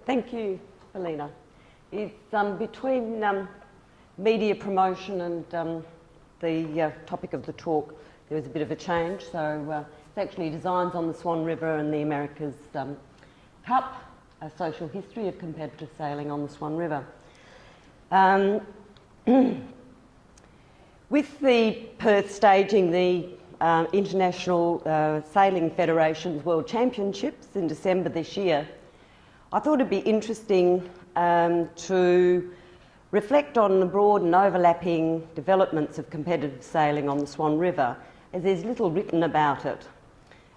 Thank you, Alina. It's between media promotion and the topic of the talk, there was a bit of a change. So it's actually Designs on the Swan River and the America's Cup, a social history of competitive sailing on the Swan River. With the Perth staging the International Sailing Federation's World Championships in December this year, I thought it'd be interesting to reflect on the broad and overlapping developments of competitive sailing on the Swan River, as there's little written about it.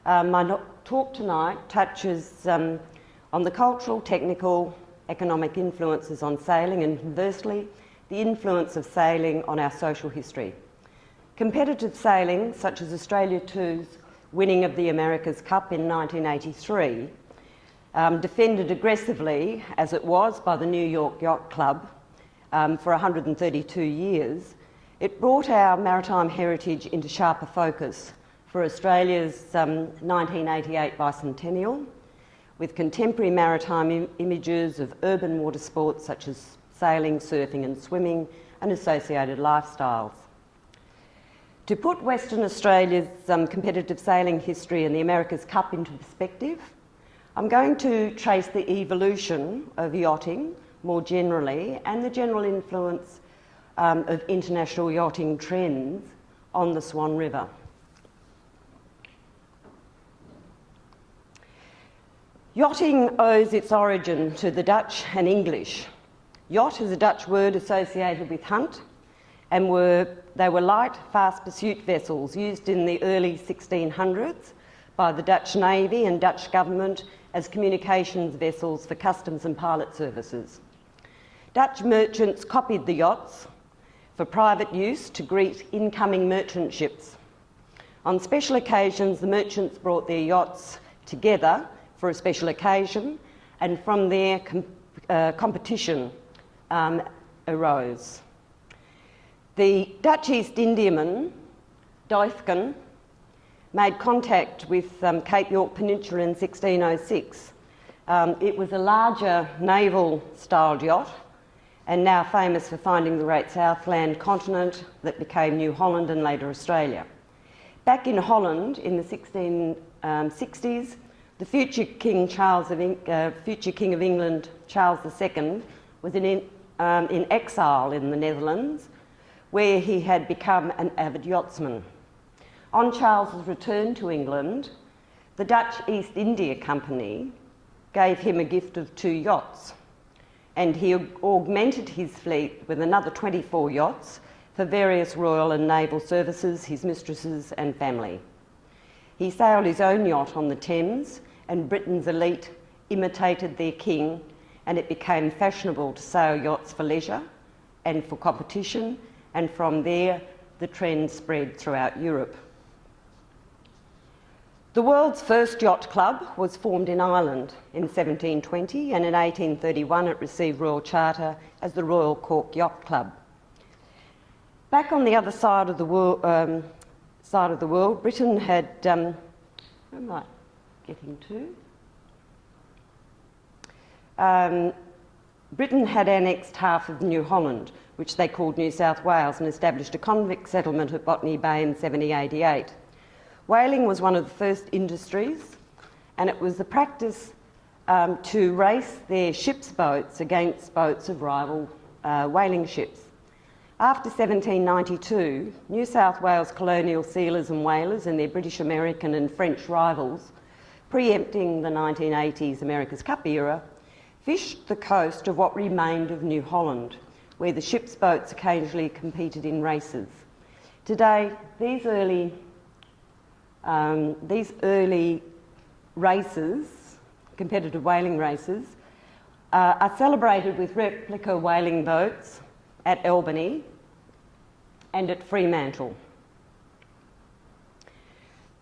My talk tonight touches on the cultural, technical, economic influences on sailing and, conversely, the influence of sailing on our social history. Competitive sailing, such as Australia 2's winning of the America's Cup in 1983, defended aggressively, as it was by the New York Yacht Club for 132 years, it brought our maritime heritage into sharper focus for Australia's 1988 bicentennial, with contemporary maritime images of urban water sports such as sailing, surfing and swimming and associated lifestyles. To put Western Australia's competitive sailing history and the America's Cup into perspective, I'm going to trace the evolution of yachting more generally and the general influence of international yachting trends on the Swan River. Yachting owes its origin to the Dutch and English. Yacht is a Dutch word associated with hunt, and they were light, fast pursuit vessels used in the early 1600s by the Dutch Navy and Dutch government as communications vessels for customs and pilot services. Dutch merchants copied the yachts for private use to greet incoming merchant ships. On special occasions, the merchants brought their yachts together for a special occasion, and from there competition arose. The Dutch East Indiaman, Duifken, made contact with Cape York Peninsula in 1606. It was a larger naval-styled yacht and now famous for finding the Great Southland continent that became New Holland and later Australia. Back in Holland in the 1660s, the future King of England, Charles II, was in exile in the Netherlands, where he had become an avid yachtsman. On Charles's return to England, the Dutch East India Company gave him a gift of 2 yachts, and he augmented his fleet with another 24 yachts for various royal and naval services, his mistresses and family. He sailed his own yacht on the Thames, and Britain's elite imitated their king, and it became fashionable to sail yachts for leisure and for competition, and from there the trend spread throughout Europe. The world's first yacht club was formed in Ireland in 1720, and in 1831 it received royal charter as the Royal Cork Yacht Club. Back on the other side of the world, Britain had where am I getting to? Britain had annexed half of New Holland, which they called New South Wales, and established a convict settlement at Botany Bay in 1788. Whaling was one of the first industries, and it was the practice to race their ships' boats against boats of rival whaling ships. After 1792, New South Wales colonial sealers and whalers and their British, American and French rivals, preempting the 1980s America's Cup era, fished the coast of what remained of New Holland, where the ship's boats occasionally competed in races. Today, these early races, competitive whaling races, are celebrated with replica whaling boats at Albany and at Fremantle.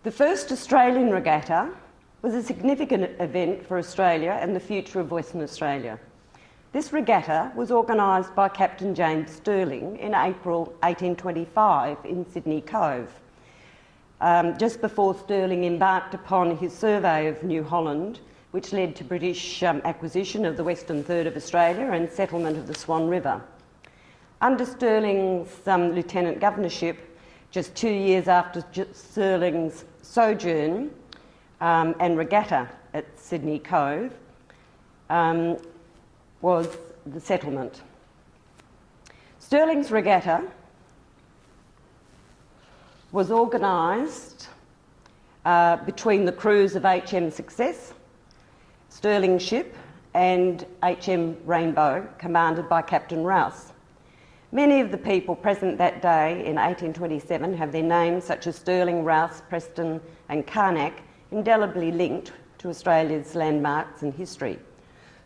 The first Australian regatta was a significant event for Australia and the future of Western Australia. This regatta was organised by Captain James Stirling in April 1825 in Sydney Cove. Just before Stirling embarked upon his survey of New Holland, which led to British acquisition of the western third of Australia and settlement of the Swan River. Under Stirling's lieutenant governorship, just 2 years after Stirling's sojourn and regatta at Sydney Cove, was the settlement. Stirling's regatta was organised between the crews of HM Success, Stirling's ship, and HM Rainbow, commanded by Captain Rouse. Many of the people present that day in 1827 have their names, such as Stirling, Rouse, Preston and Carnac, indelibly linked to Australia's landmarks and history.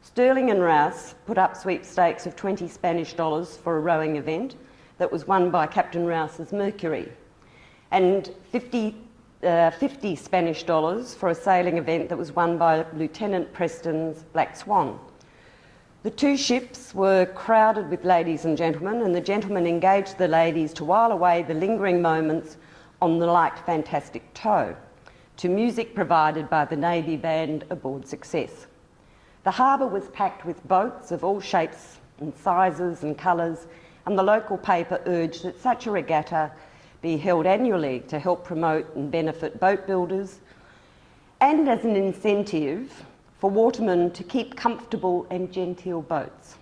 Stirling and Rouse put up sweepstakes of 20 Spanish dollars for a rowing event that was won by Captain Rouse's Mercury, and 50 Spanish dollars for a sailing event that was won by Lieutenant Preston's Black Swan. The two ships were crowded with ladies and gentlemen, and the gentlemen engaged the ladies to while away the lingering moments on the light Fantastic Tow, to music provided by the Navy band aboard Success. The harbour was packed with boats of all shapes and sizes and colours, and the local paper urged that such a regatta be held annually to help promote and benefit boat builders, and as an incentive for watermen to keep comfortable and genteel boats.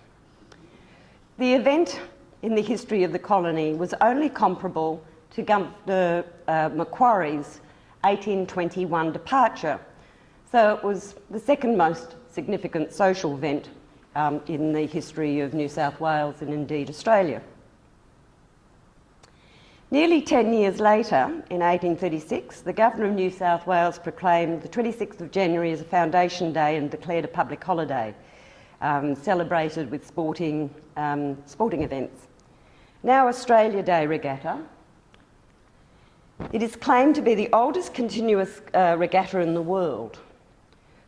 The event in the history of the colony was only comparable to Governor Macquarie's 1821 departure, so it was the second most significant social event in the history of New South Wales and indeed Australia. Nearly 10 years later, in 1836, the Governor of New South Wales proclaimed the 26th of January as a Foundation Day and declared a public holiday, celebrated with sporting events. Now Australia Day Regatta. It is claimed to be the oldest continuous regatta in the world.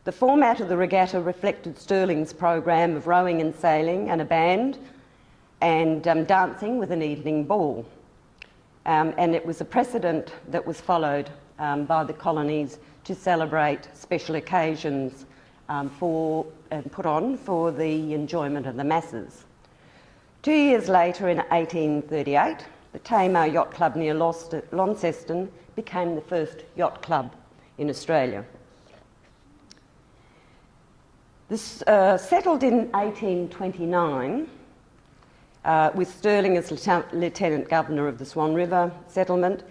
The format of the regatta reflected Stirling's program of rowing and sailing and a band and dancing with an evening ball. And it was a precedent that was followed by the colonies to celebrate special occasions put on for the enjoyment of the masses. 2 years later, in 1838, the Tamar Yacht Club near Launceston became the first yacht club in Australia. This settled in 1829 with Stirling as Lieutenant Governor of the Swan River settlement.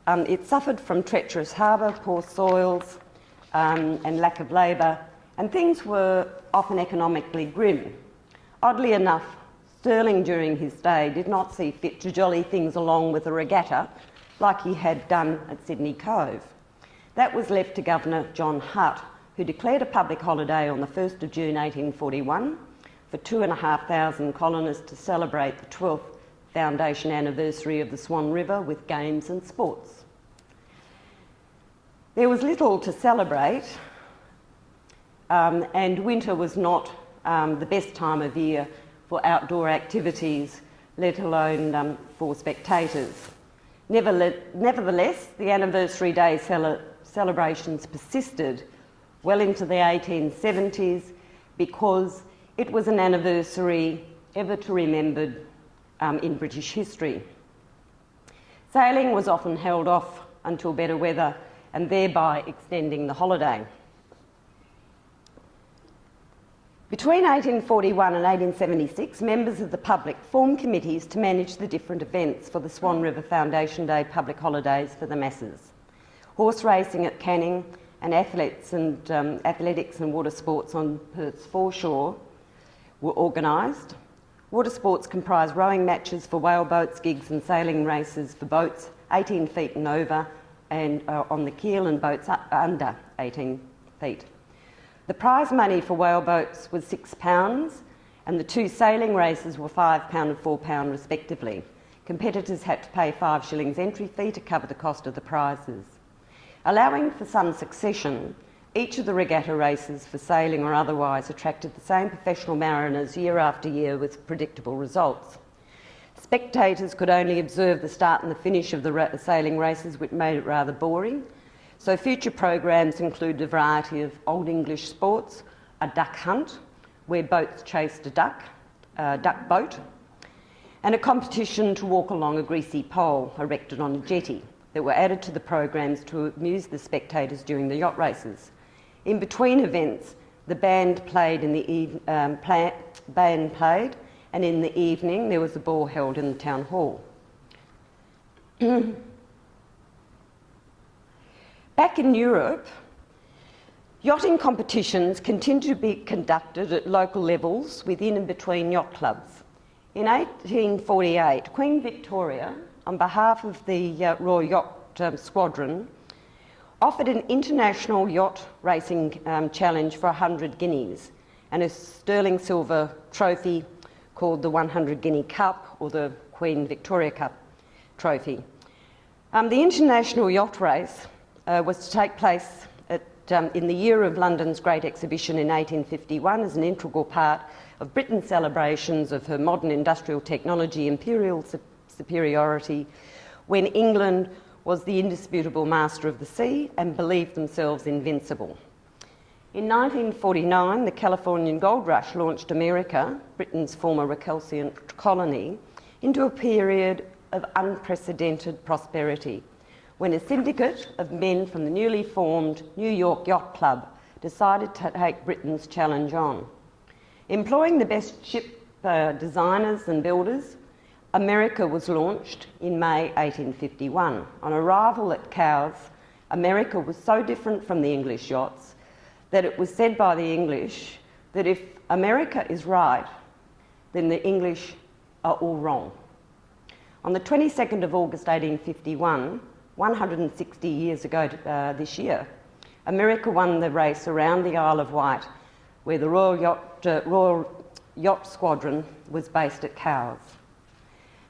It suffered from treacherous harbour, poor soils and lack of labour, and things were often economically grim. Oddly enough, Stirling during his stay did not see fit to jolly things along with a regatta like he had done at Sydney Cove. That was left to Governor John Hutt, who declared a public holiday on the 1st of June 1841 for 2,500 colonists to celebrate the 12th foundation anniversary of the Swan River with games and sports. There was little to celebrate, and winter was not the best time of year for outdoor activities, let alone for spectators. Nevertheless, the anniversary day celebrations persisted well into the 1870s because it was an anniversary ever to be remembered in British history. Sailing was often held off until better weather, and thereby extending the holiday. Between 1841 and 1876, members of the public formed committees to manage the different events for the Swan River Foundation Day public holidays for the masses. Horse racing at Canning and athletics and water sports on Perth's foreshore were organised. Water sports comprise rowing matches for whaleboats, gigs and sailing races for boats 18 feet and over and on the keel, and boats under 18 feet. The prize money for whaleboats was £6 and the two sailing races were £5 and £4 respectively. Competitors had to pay 5 shillings entry fee to cover the cost of the prizes. Allowing for some succession, each of the regatta races for sailing or otherwise attracted the same professional mariners year after year with predictable results. Spectators could only observe the start and the finish of the sailing races, which made it rather boring. So future programs include a variety of Old English sports, a duck hunt, where boats chased a duck boat, and a competition to walk along a greasy pole erected on a jetty that were added to the programs to amuse the spectators during the yacht races. In between events, the band played, and in the evening there was a ball held in the town hall. Back in Europe, yachting competitions continue to be conducted at local levels within and between yacht clubs. In 1848, Queen Victoria, on behalf of the Royal Yacht Squadron, offered an international yacht racing challenge for 100 guineas and a sterling silver trophy called the 100 Guinea Cup, or the Queen Victoria Cup trophy. The international yacht race was to take place in the year of London's Great Exhibition in 1851 as an integral part of Britain's celebrations of her modern industrial technology, imperial superiority, when England was the indisputable master of the sea and believed themselves invincible. In 1949, the Californian gold rush launched America, Britain's former recalcitrant colony, into a period of unprecedented prosperity, when a syndicate of men from the newly formed New York Yacht Club decided to take Britain's challenge on. Employing the best ship designers and builders, America was launched in May 1851. On arrival at Cowes, America was so different from the English yachts that it was said by the English that if America is right, then the English are all wrong. On the 22nd of August 1851, 160 years ago this year, America won the race around the Isle of Wight, where the Royal Yacht Squadron was based at Cowes.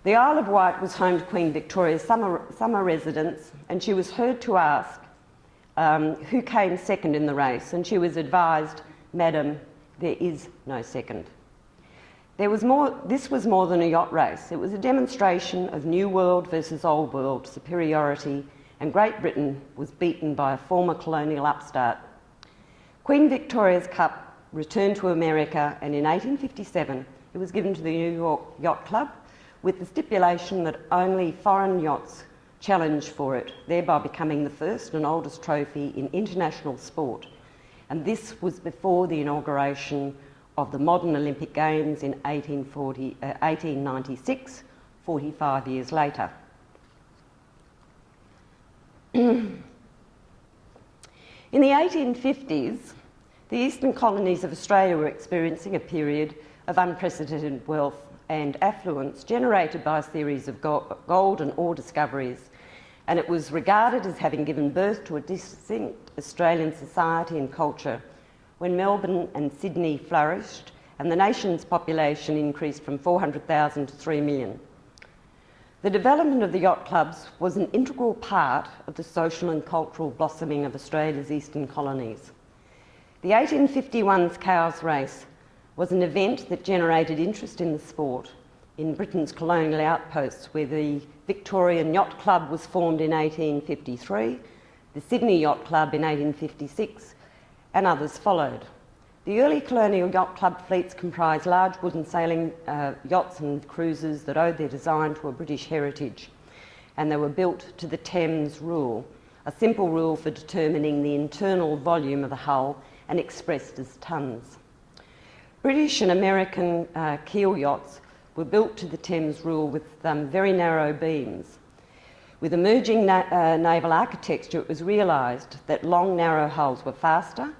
The Isle of Wight was home to Queen Victoria's summer residence, and she was heard to ask who came second in the race, and she was advised, "Madam, there is no second." This was more than a yacht race. It was a demonstration of New World versus Old World superiority, and Great Britain was beaten by a former colonial upstart. Queen Victoria's Cup returned to America, and in 1857 it was given to the New York Yacht Club, with the stipulation that only foreign yachts challenged for it, thereby becoming the first and oldest trophy in international sport. And this was before the inauguration of the modern Olympic Games in 1896, 45 years later. In the 1850s, the eastern colonies of Australia were experiencing a period of unprecedented wealth and affluence generated by a series of gold and ore discoveries, and it was regarded as having given birth to a distinct Australian society and culture when Melbourne and Sydney flourished and the nation's population increased from 400,000 to 3 million. The development of the yacht clubs was an integral part of the social and cultural blossoming of Australia's eastern colonies. The 1851's Cowes race was an event that generated interest in the sport in Britain's colonial outposts, where the Victorian Yacht Club was formed in 1853, the Sydney Yacht Club in 1856, and others followed. The early colonial yacht club fleets comprised large wooden sailing yachts and cruisers that owed their design to a British heritage, and they were built to the Thames Rule, a simple rule for determining the internal volume of the hull and expressed as tons. British and American keel yachts were built to the Thames Rule with very narrow beams. With emerging naval architecture, it was realised that long, narrow hulls were faster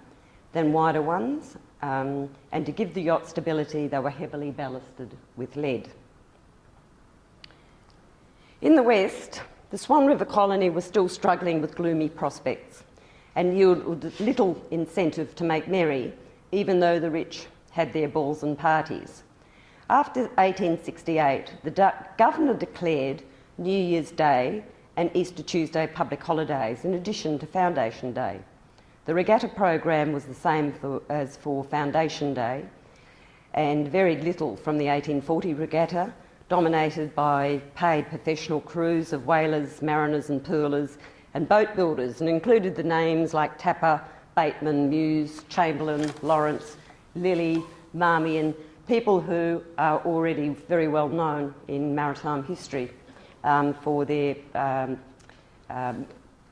than wider ones, and to give the yacht stability, they were heavily ballasted with lead. In the west, the Swan River colony was still struggling with gloomy prospects and yielded little incentive to make merry, even though the rich had their balls and parties. After 1868, the governor declared New Year's Day and Easter Tuesday public holidays in addition to Foundation Day. The Regatta program was the same as for Foundation Day, and varied little from the 1840 Regatta, dominated by paid professional crews of whalers, mariners and pearlers, and boat builders, and included the names like Tapper, Bateman, Muse, Chamberlain, Lawrence, Lilly, Marmion, people who are already very well known in maritime history for their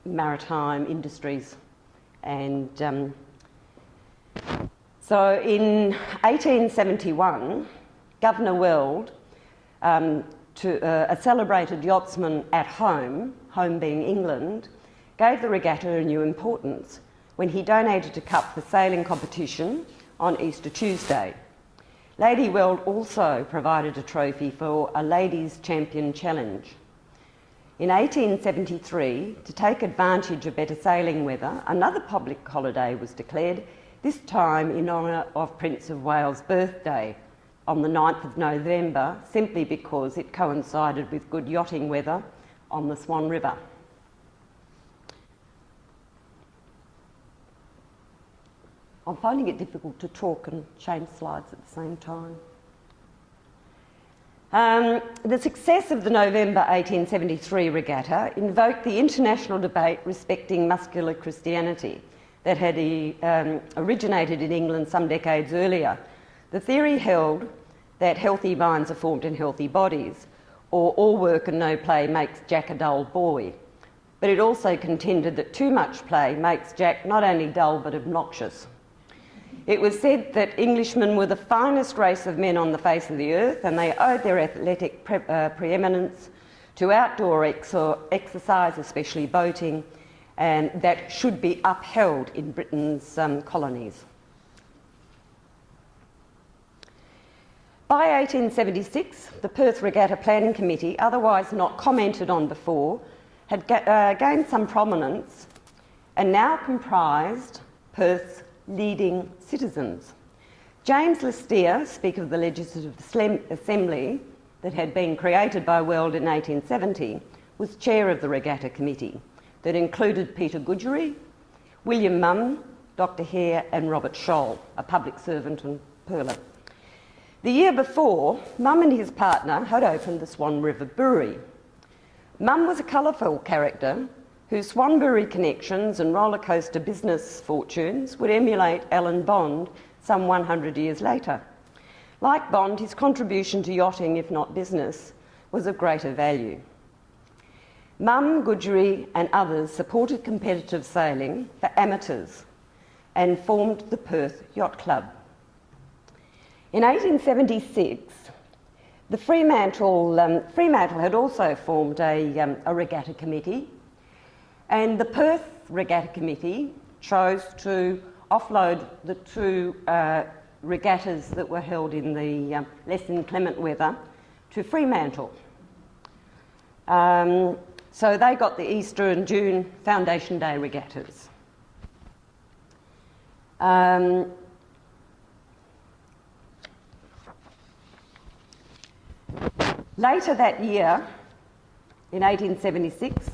maritime industries. And so in 1871, Governor Weld, a celebrated yachtsman at home, home being England, gave the regatta a new importance when he donated a cup for sailing competition on Easter Tuesday. Lady Weld also provided a trophy for a Ladies' Champion Challenge. In 1873, to take advantage of better sailing weather, another public holiday was declared, this time in honour of Prince of Wales' birthday on the 9th of November, simply because it coincided with good yachting weather on the Swan River. I'm finding it difficult to talk and change slides at the same time. The success of the November 1873 regatta invoked the international debate respecting muscular Christianity that had originated in England some decades earlier. The theory held that healthy minds are formed in healthy bodies, or all work and no play makes Jack a dull boy. But it also contended that too much play makes Jack not only dull but obnoxious. It was said that Englishmen were the finest race of men on the face of the earth, and they owed their athletic preeminence to outdoor exercise, especially boating, and that should be upheld in Britain's colonies. By 1876, the Perth Regatta Planning Committee, otherwise not commented on before, had gained some prominence and now comprised Perth's leading citizens. James Listier, Speaker of the Legislative Assembly that had been created by Weld in 1870, was chair of the Regatta Committee that included Peter Goodgery, William Munn, Dr Hare and Robert Scholl, a public servant and pearler. The year before, Mum and his partner had opened the Swan River Brewery. Mum was a colourful character whose Swanbury connections and roller coaster business fortunes would emulate Alan Bond some 100 years later. Like Bond, his contribution to yachting, if not business, was of greater value. Mum, Goodgery and others supported competitive sailing for amateurs and formed the Perth Yacht Club. In 1876, the Fremantle had also formed a regatta committee, and the Perth Regatta Committee chose to offload the two regattas that were held in the less inclement weather to Fremantle. So they got the Easter and June Foundation Day regattas. Later that year, in 1876,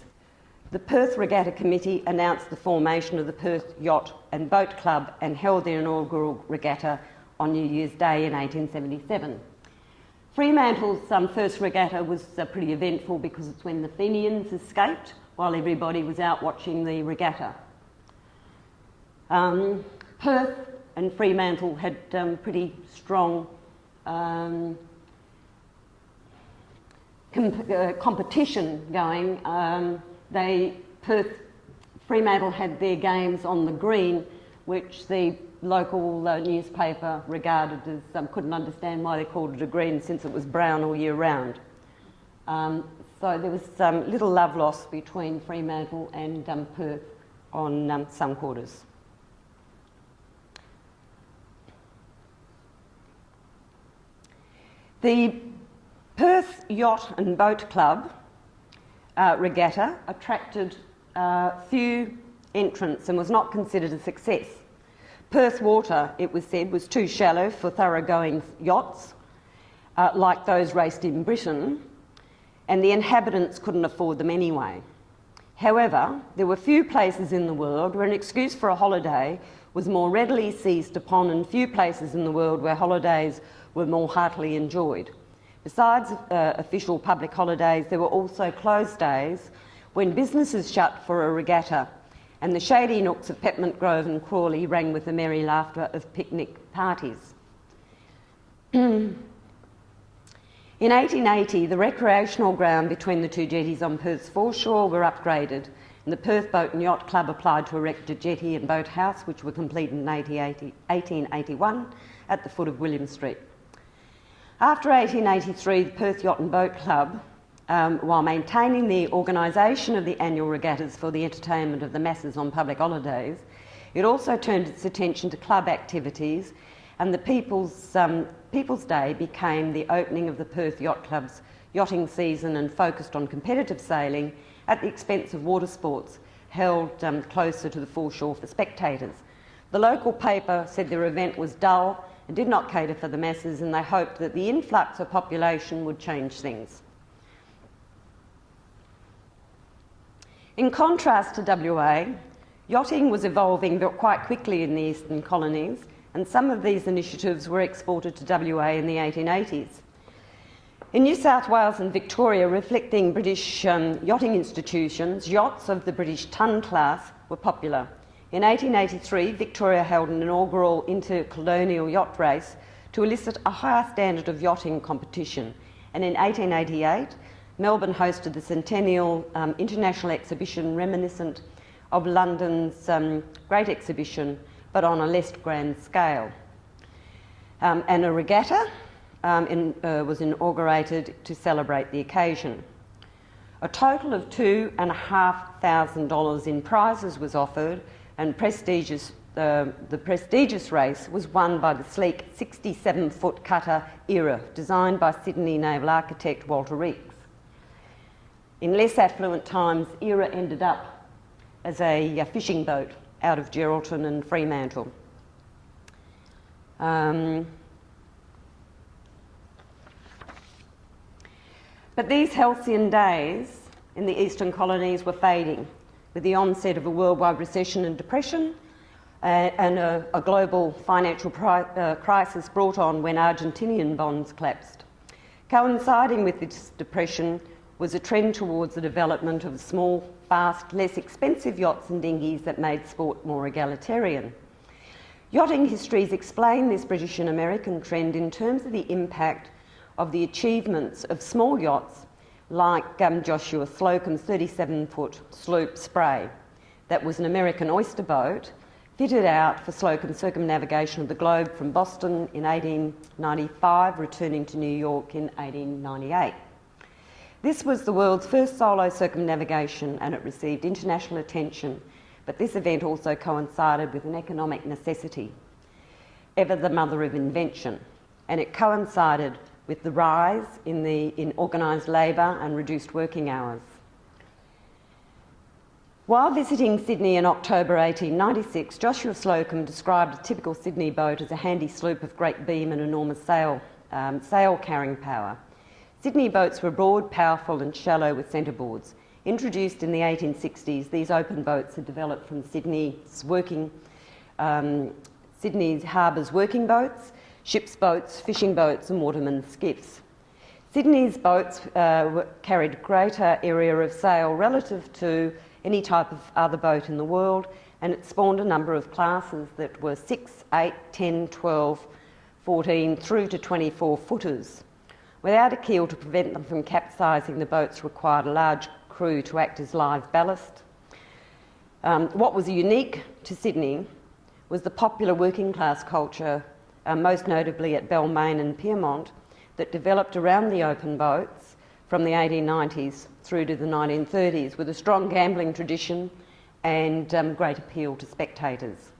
the Perth Regatta Committee announced the formation of the Perth Yacht and Boat Club and held their inaugural regatta on New Year's Day in 1877. Fremantle's first regatta was pretty eventful because it's when the Fenians escaped while everybody was out watching the regatta. Perth and Fremantle had pretty strong competition going. Fremantle had their games on the green, which the local newspaper regarded as, couldn't understand why they called it a green since it was brown all year round. So there was little love lost between Fremantle and Perth on some quarters. The Perth Yacht and Boat Club regatta attracted few entrants and was not considered a success. Perth water, it was said, was too shallow for thoroughgoing yachts like those raced in Britain, and the inhabitants couldn't afford them anyway. However, there were few places in the world where an excuse for a holiday was more readily seized upon, and few places in the world where holidays were more heartily enjoyed. Besides official public holidays, there were also closed days when businesses shut for a regatta and the shady nooks of Peppermint Grove and Crawley rang with the merry laughter of picnic parties. In 1880, the recreational ground between the two jetties on Perth's foreshore were upgraded, and the Perth Boat and Yacht Club applied to erect a jetty and boathouse, which were completed in 1881 at the foot of William Street. After 1883, the Perth Yacht and Boat Club, while maintaining the organisation of the annual regattas for the entertainment of the masses on public holidays, it also turned its attention to club activities, and the People's Day became the opening of the Perth Yacht Club's yachting season and focused on competitive sailing at the expense of water sports held closer to the foreshore for spectators. The local paper said their event was dull and did not cater for the masses, and they hoped that the influx of population would change things. In contrast to WA, yachting was evolving quite quickly in the eastern colonies, and some of these initiatives were exported to WA in the 1880s. In New South Wales and Victoria, reflecting British yachting institutions, yachts of the British ton class were popular. In 1883, Victoria held an inaugural intercolonial yacht race to elicit a higher standard of yachting competition, and in 1888, Melbourne hosted the Centennial International Exhibition reminiscent of London's Great Exhibition, but on a less grand scale. And a regatta was inaugurated to celebrate the occasion. A total of $2,500 in prizes was offered, and the prestigious race was won by the sleek 67-foot cutter Era, designed by Sydney naval architect Walter Reeks. In less affluent times, Era ended up as a fishing boat out of Geraldton and Fremantle. But these halcyon days in the eastern colonies were fading with the onset of a worldwide recession and depression and a global financial crisis brought on when Argentinian bonds collapsed. Coinciding with this depression was a trend towards the development of small, fast, less expensive yachts and dinghies that made sport more egalitarian. Yachting histories explain this British and American trend in terms of the impact of the achievements of small yachts like Joshua Slocum's 37-foot sloop Spray. That was an American oyster boat fitted out for Slocum's circumnavigation of the globe from Boston in 1895, returning to New York in 1898. This was the world's first solo circumnavigation, and it received international attention, but this event also coincided with an economic necessity, ever the mother of invention, and it coincided with the rise in organised labour and reduced working hours. While visiting Sydney in October 1896, Joshua Slocum described a typical Sydney boat as a handy sloop of great beam and enormous sail carrying power. Sydney boats were broad, powerful and shallow with centreboards. Introduced in the 1860s, these open boats had developed from Sydney's harbour's working boats, ships' boats, fishing boats and watermen's skiffs. Sydney's boats carried greater area of sail relative to any type of other boat in the world, and it spawned a number of classes that were 6, 8, 10, 12, 14 through to 24 footers. Without a keel to prevent them from capsizing, the boats required a large crew to act as live ballast. What was unique to Sydney was the popular working class culture, most notably at Balmain and Pyrmont, that developed around the open boats from the 1890s through to the 1930s, with a strong gambling tradition and great appeal to spectators.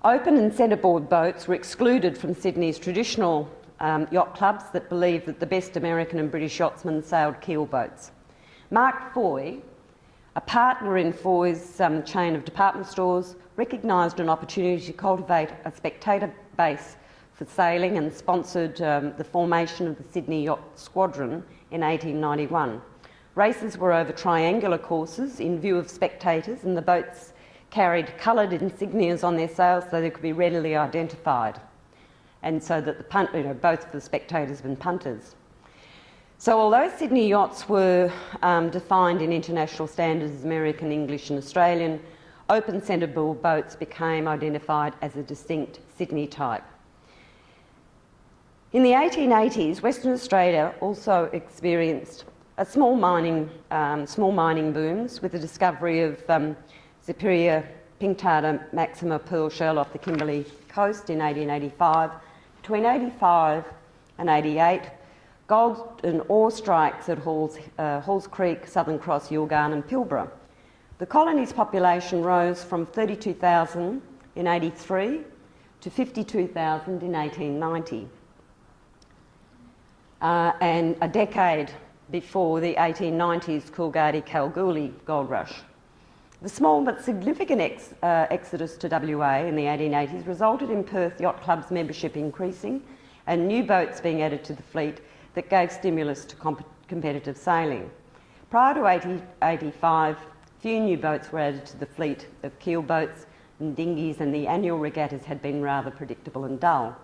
Open and centreboard boats were excluded from Sydney's traditional yacht clubs that believed that the best American and British yachtsmen sailed keel boats. Mark Foy, a partner in Foy's chain of department stores, recognised an opportunity to cultivate a spectator base for sailing and sponsored the formation of the Sydney Yacht Squadron in 1891. Races were over triangular courses in view of spectators, and the boats carried coloured insignias on their sails so they could be readily identified, and so that both the spectators and punters. So although Sydney yachts were defined in international standards as American, English and Australian, open centreboard boats became identified as a distinct Sydney type. In the 1880s, Western Australia also experienced a small mining booms with the discovery of Superior Pink Tartar Maxima pearl shell off the Kimberley coast in 1885. Between 85 and 88, gold and ore strikes at Halls Creek, Southern Cross, Yilgarn and Pilbara. The colony's population rose from 32,000 in 83 to 52,000 in 1890. And a decade before the 1890s Coolgardie-Kalgoorlie gold rush. The small but significant exodus to WA in the 1880s resulted in Perth Yacht Club's membership increasing and new boats being added to the fleet that gave stimulus to competitive sailing. Prior to 1885, few new boats were added to the fleet of keel boats and dinghies, and the annual regattas had been rather predictable and dull.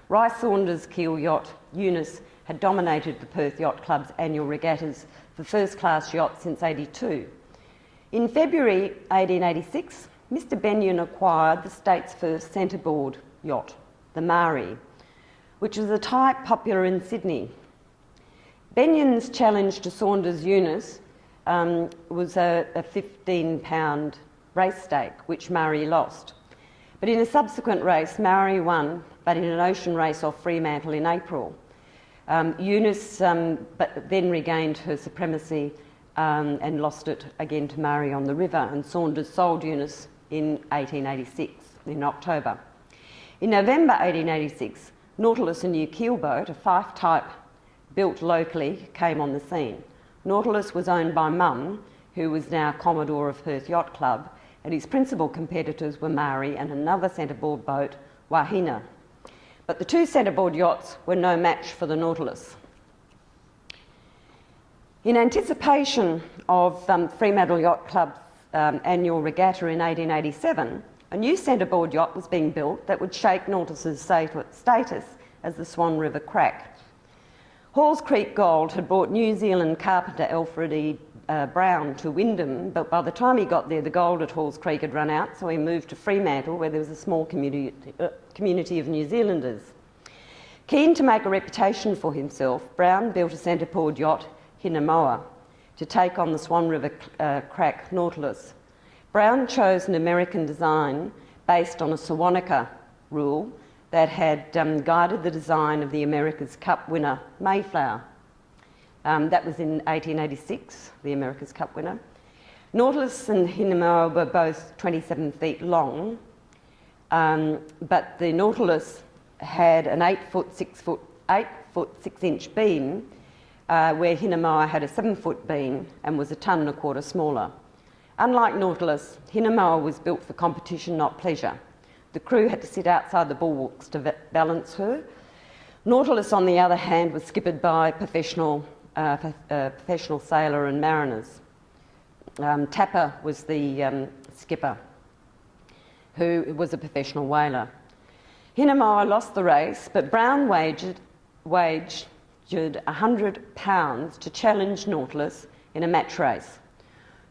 Rice Saunders' keel yacht, Eunice, had dominated the Perth Yacht Club's annual regattas for first-class yachts since '82. In February 1886, Mr Benyon acquired the state's first centreboard yacht, the Marie, which was a type popular in Sydney. Benyon's challenge to Saunders' Eunice was a 15-pound race stake, which Marie lost. But in a subsequent race, Marie won, but in an ocean race off Fremantle in April. Eunice but then regained her supremacy and lost it again to Marie on the river, and Saunders sold Eunice in 1886, in October. In November 1886, Nautilus, a new keel boat, a Fife type built locally, came on the scene. Nautilus was owned by Mum, who was now Commodore of Perth Yacht Club, and his principal competitors were Marie and another centreboard boat, Wahina. But the two centreboard yachts were no match for the Nautilus. In anticipation of Fremantle Yacht Club's annual regatta in 1887, a new centreboard yacht was being built that would shake Nautilus's status as the Swan River crack. Halls Creek Gold had brought New Zealand carpenter Alfred E. Brown to Wyndham, but by the time he got there, the gold at Halls Creek had run out, so he moved to Fremantle, where there was a small community of New Zealanders. Keen to make a reputation for himself, Brown built a centreboard yacht, Hinamoa, to take on the Swan River crack Nautilus. Brown chose an American design based on a Salonika Rule that had guided the design of the America's Cup winner, Mayflower. That was in 1886, the America's Cup winner. Nautilus and Hinamoa were both 27 feet long, but the Nautilus had an 8 foot 6 inch beam, where Hinamoa had a 7 foot beam and was 1.25 tons smaller. Unlike Nautilus, Hinamoa was built for competition, not pleasure. The crew had to sit outside the bulwarks to balance her. Nautilus, on the other hand, was skippered by professional sailor and mariners. Tapper was the skipper, who was a professional whaler. Hinamoa lost the race, but Brown waged £100 to challenge Nautilus in a match race.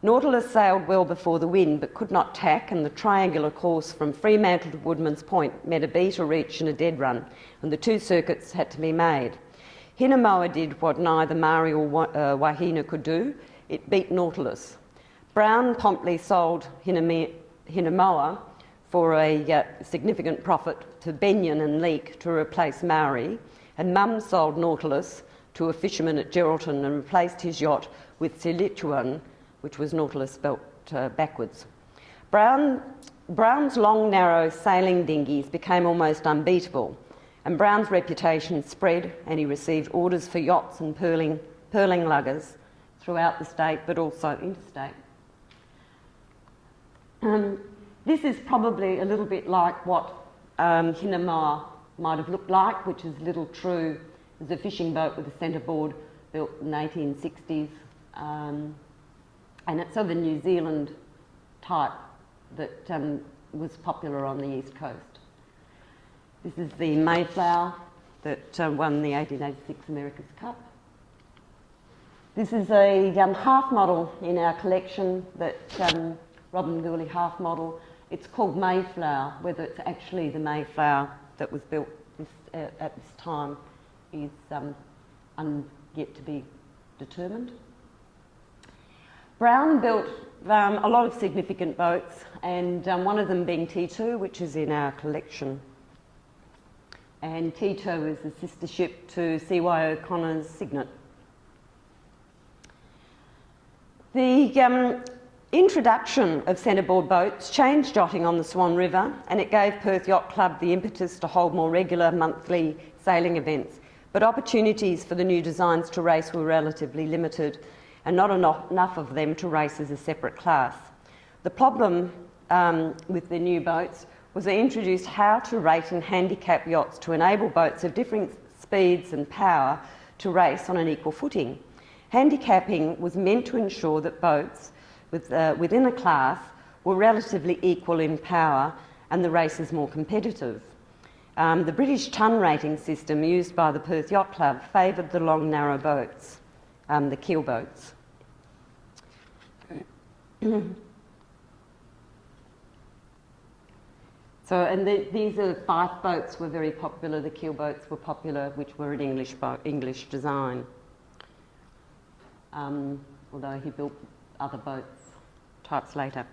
Nautilus sailed well before the wind but could not tack, and the triangular course from Fremantle to Woodman's Point met a beat, a reach and a dead run, and the two circuits had to be made. Hinamoa did what neither Marie or Wahina could do. It beat Nautilus. Brown promptly sold Hinamoa for a significant profit to Benyon and Leake to replace Marie, and Mum sold Nautilus to a fisherman at Geraldton and replaced his yacht with Salonika, which was Nautilus spelt backwards. Brown's long, narrow sailing dinghies became almost unbeatable, and Brown's reputation spread, and he received orders for yachts and pearling luggers throughout the state, but also interstate. This is probably a little bit like what Hinamoa might have looked like, which is Little True. It was a fishing boat with a centreboard built in the 1860s. And it's of the New Zealand type that was popular on the east coast. This is the Mayflower that won the 1886 America's Cup. This is a half model in our collection, that Robin Gooley half model. It's called Mayflower. Whether it's actually the Mayflower that was built at this time is yet to be determined. Brown built a lot of significant boats, and one of them being T2, which is in our collection. And T2 is the sister ship to C.Y. O'Connor's Signet. The introduction of centreboard boats changed yachting on the Swan River, and it gave Perth Yacht Club the impetus to hold more regular monthly sailing events. But opportunities for the new designs to race were relatively limited, and not enough of them to race as a separate class. The problem with the new boats was they introduced how to rate and handicap yachts to enable boats of different speeds and power to race on an equal footing. Handicapping was meant to ensure that boats within a class were relatively equal in power and the races more competitive. The British ton rating system used by the Perth Yacht Club favoured the long, narrow boats, the keel boats. These are Fife boats were very popular. The keel boats were popular, which were an English design. Although he built other boats types later.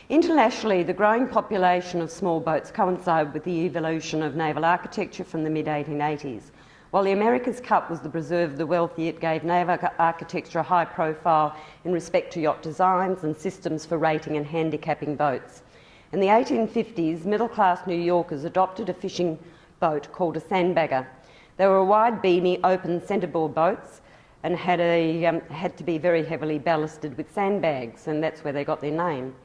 Internationally, the growing population of small boats coincided with the evolution of naval architecture from the mid-1880s. While the America's Cup was the preserve of the wealthy, it gave naval architecture a high profile in respect to yacht designs and systems for rating and handicapping boats. In the 1850s, middle-class New Yorkers adopted a fishing boat called a sandbagger. They were wide beamy, open centreboard boats and had to be very heavily ballasted with sandbags, and that's where they got their name.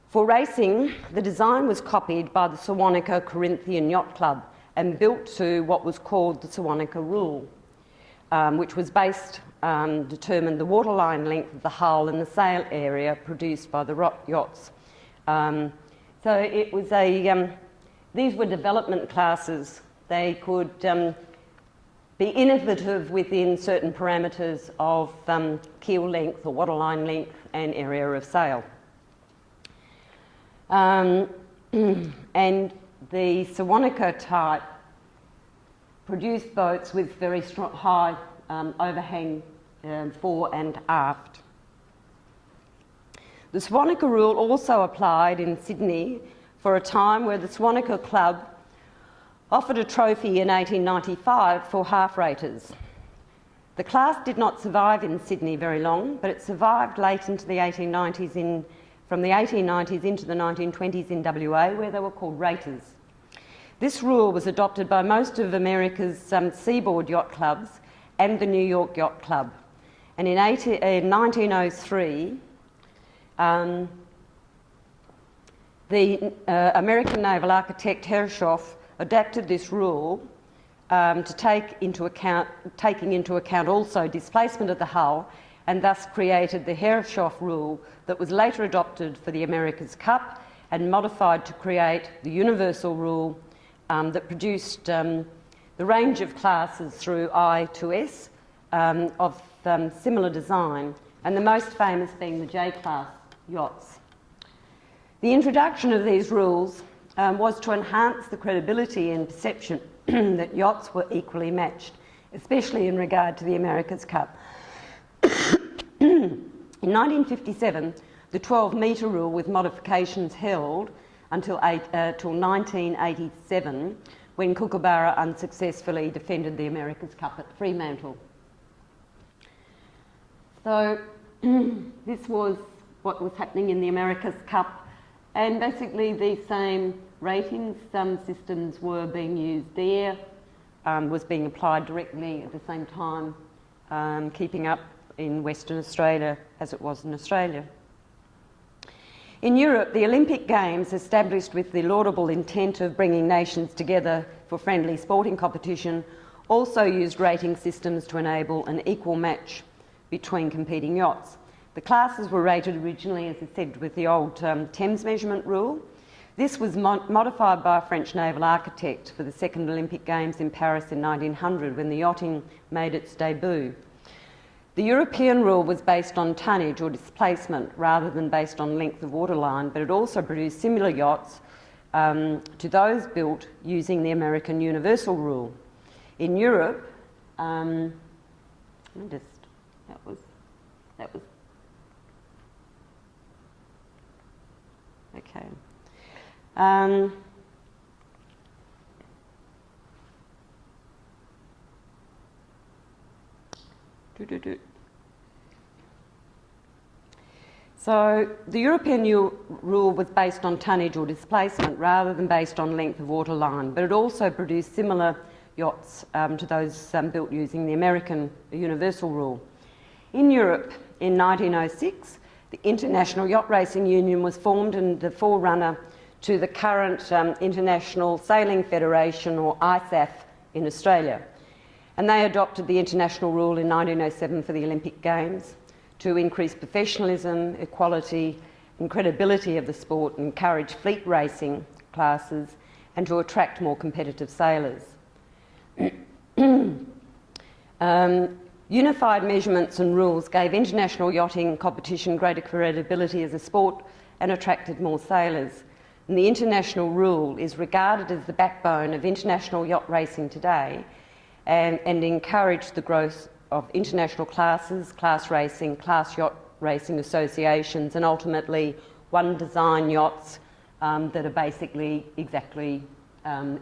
For racing, the design was copied by the Salonika Corinthian Yacht Club and built to what was called the Salonika Rule, which was determined the waterline length of the hull and the sail area produced by the yachts. So it was these were development classes. They could be innovative within certain parameters of keel length or waterline length and area of sail. And the Salonika type produced boats with very strong, high overhang fore and aft. The Salonika Rule also applied in Sydney for a time where the Salonika Club offered a trophy in 1895 for half-raters. The class did not survive in Sydney very long, but it survived late into the 1890s from the 1890s into the 1920s in WA, where they were called raters. This rule was adopted by most of America's seaboard yacht clubs and the New York Yacht Club. And in 1903, the American naval architect Herreshoff adapted this rule to taking into account also displacement of the hull, and thus created the Herreshoff Rule that was later adopted for the America's Cup and modified to create the Universal Rule that produced the range of classes through I to S of similar design, and the most famous being the J-class yachts. The introduction of these rules was to enhance the credibility and perception that yachts were equally matched, especially in regard to the America's Cup. In 1957, the 12-metre rule with modifications held until 1987, when Kookaburra unsuccessfully defended the America's Cup at Fremantle. So this was what was happening in the America's Cup, and basically the same ratings, some systems were being used there, was being applied directly at the same time, keeping up in Western Australia as it was in Australia. In Europe, the Olympic Games, established with the laudable intent of bringing nations together for friendly sporting competition, also used rating systems to enable an equal match between competing yachts. The classes were rated originally, as I said, with the old Thames measurement rule. This was modified by a French naval architect for the second Olympic Games in Paris in 1900, when the yachting made its debut. The European rule was based on tonnage or displacement rather than based on length of waterline, but it also produced similar yachts to those built using the American Universal Rule. In Europe, that was okay. So the European rule was based on tonnage or displacement rather than based on length of waterline, but it also produced similar yachts to those built using the American Universal Rule. In Europe, in 1906, the International Yacht Racing Union was formed and the forerunner to the current International Sailing Federation, or ISAF, in Australia. And they adopted the international rule in 1907 for the Olympic Games to increase professionalism, equality and credibility of the sport, and encourage fleet racing classes and to attract more competitive sailors. Unified measurements and rules gave international yachting competition greater credibility as a sport and attracted more sailors. And the international rule is regarded as the backbone of international yacht racing today, and encouraged the growth of international classes, class racing, class yacht racing associations, and ultimately one design yachts that are basically exactly,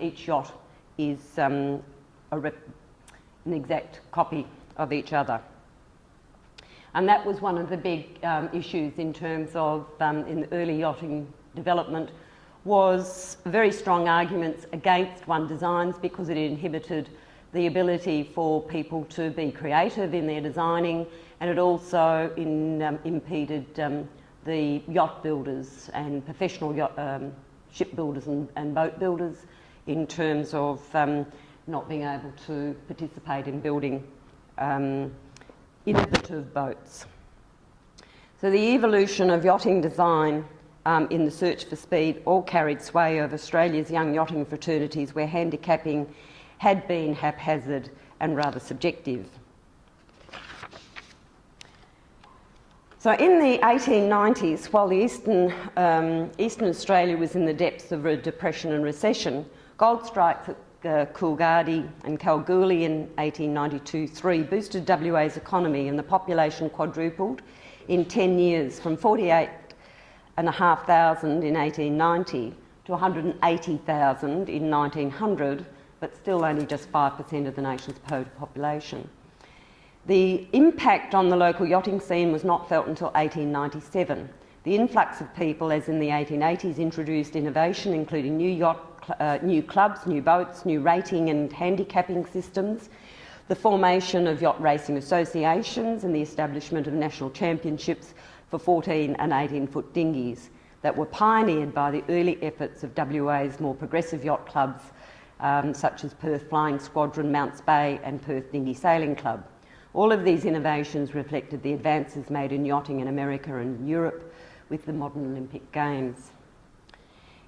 each yacht is an exact copy of each other. And that was one of the big issues in terms of, in the early yachting development, was very strong arguments against one designs because it inhibited the ability for people to be creative in their designing, and it also impeded the yacht builders and professional yacht, ship builders and boat builders in terms of not being able to participate in building innovative boats. So the evolution of yachting design in the search for speed all carried sway over Australia's young yachting fraternities, where handicapping had been haphazard and rather subjective. So in the 1890s, while the Eastern Australia was in the depths of a depression and recession, gold strikes at Coolgardie and Kalgoorlie in 1892-3 boosted WA's economy, and the population quadrupled in 10 years, from 48,500 in 1890 to 180,000 in 1900, but still only just 5% of the nation's population. The impact on the local yachting scene was not felt until 1897. The influx of people, as in the 1880s, introduced innovation, including new clubs, new boats, new rating and handicapping systems, the formation of yacht racing associations, and the establishment of national championships for 14 and 18-foot dinghies that were pioneered by the early efforts of WA's more progressive yacht clubs, such as Perth Flying Squadron, Mounts Bay and Perth Dinghy Sailing Club. All of these innovations reflected the advances made in yachting in America and Europe with the modern Olympic Games.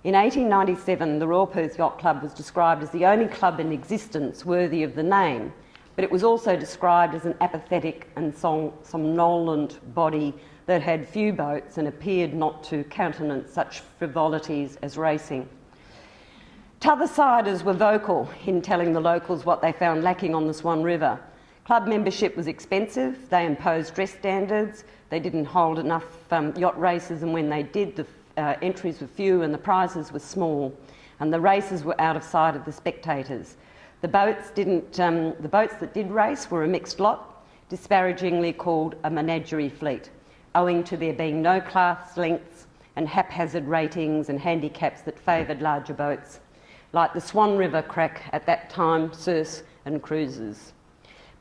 In 1897, the Royal Perth Yacht Club was described as the only club in existence worthy of the name, but it was also described as an apathetic and somnolent body that had few boats and appeared not to countenance such frivolities as racing. T'othersiders were vocal in telling the locals what they found lacking on the Swan River. Club membership was expensive, they imposed dress standards, they didn't hold enough yacht races, and when they did, the entries were few and the prizes were small, and the races were out of sight of the spectators. The boats that did race were a mixed lot, disparagingly called a menagerie fleet, owing to there being no class lengths and haphazard ratings and handicaps that favoured larger boats, like the Swan River crack at that time, Circe and cruisers.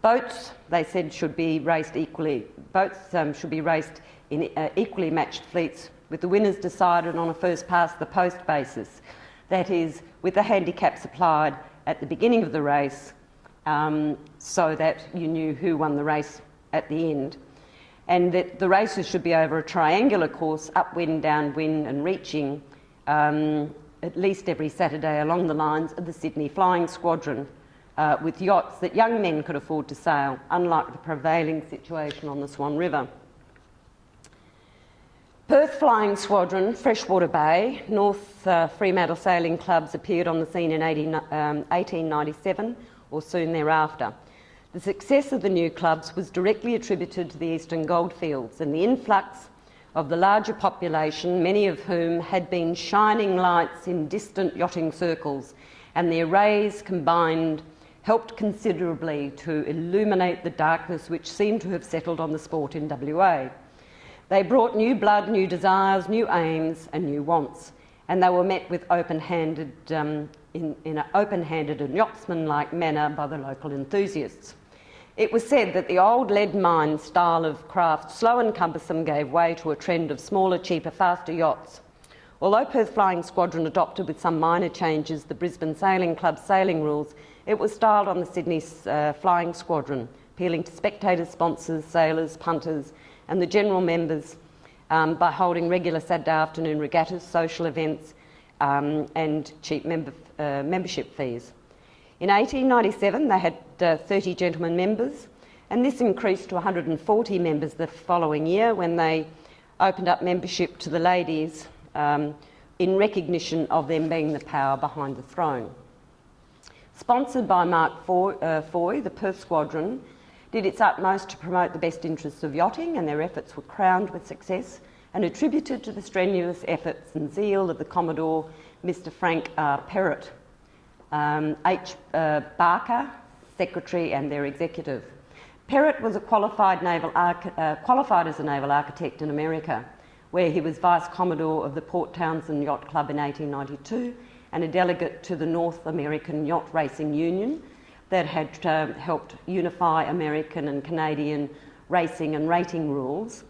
Boats, they said, should be raced equally. Boats should be raced in equally matched fleets, with the winners decided on a first-past-the-post basis. That is, with the handicaps applied at the beginning of the race, so that you knew who won the race at the end. And that the races should be over a triangular course, upwind, downwind and reaching, at least every Saturday along the lines of the Sydney Flying Squadron, with yachts that young men could afford to sail, unlike the prevailing situation on the Swan River. Perth Flying Squadron, Freshwater Bay, North Fremantle Sailing Clubs appeared on the scene in 1897 or soon thereafter. The success of the new clubs was directly attributed to the eastern goldfields and the influx of the larger population, many of whom had been shining lights in distant yachting circles, and their rays combined helped considerably to illuminate the darkness which seemed to have settled on the sport in WA. They brought new blood, new desires, new aims and new wants, and they were met with open-handed, in an open-handed and yachtsman-like manner by the local enthusiasts. It was said that the old lead mine style of craft, slow and cumbersome, gave way to a trend of smaller, cheaper, faster yachts. Although Perth Flying Squadron adopted with some minor changes the Brisbane Sailing Club's sailing rules, it was styled on the Sydney Flying Squadron, appealing to spectators, sponsors, sailors, punters and the general members by holding regular Saturday afternoon regattas, social events and cheap membership fees. In 1897 they had 30 gentlemen members, and this increased to 140 members the following year when they opened up membership to the ladies in recognition of them being the power behind the throne. Sponsored by Mark Foy, the Perth Squadron did its utmost to promote the best interests of yachting, and their efforts were crowned with success and attributed to the strenuous efforts and zeal of the Commodore, Mr. Frank R. Perrott, H. Barker, Secretary and their executive. Perrott was qualified as a naval architect in America, where he was Vice Commodore of the Port Townsend Yacht Club in 1892 and a delegate to the North American Yacht Racing Union that had helped unify American and Canadian racing and rating rules.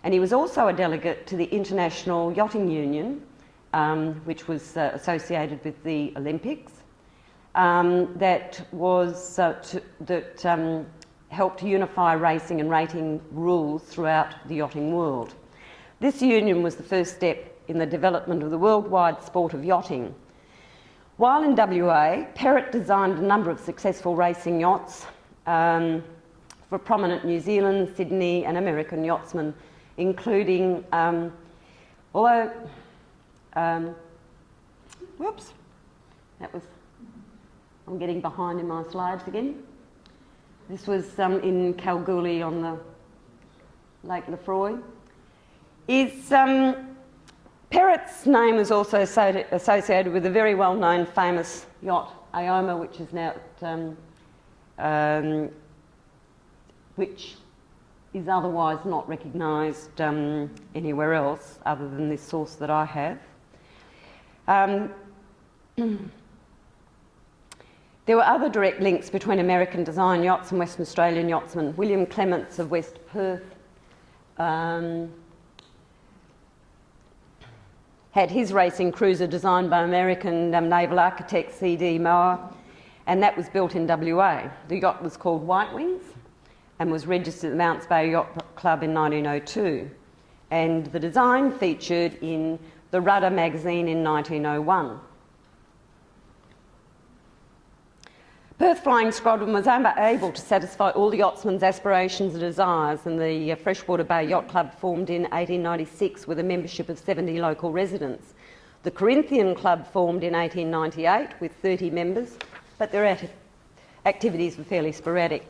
And he was also a delegate to the International Yachting Union, which was associated with the Olympics, that helped unify racing and rating rules throughout the yachting world. This union was the first step in the development of the worldwide sport of yachting. While in WA, Perrott designed a number of successful racing yachts for prominent New Zealand, Sydney and American yachtsmen, including, whoops, I'm getting behind in my slides again. This was in Kalgoorlie on the Lake Lefroy. Perrott's name is also associated with a very well-known famous yacht, Ioma, which is now which is otherwise not recognised anywhere else other than this source that I have. There were other direct links between American design yachts and Western Australian yachtsmen. William Clements of West Perth had his racing cruiser designed by American naval architect C.D. Moore, and that was built in WA. The yacht was called White Wings and was registered at the Mounts Bay Yacht Club in 1902. And the design featured in the Rudder magazine in 1901. Perth Flying Squadron was able to satisfy all the yachtsmen's aspirations and desires, and the Freshwater Bay Yacht Club formed in 1896 with a membership of 70 local residents. The Corinthian Club formed in 1898 with 30 members, but their activities were fairly sporadic.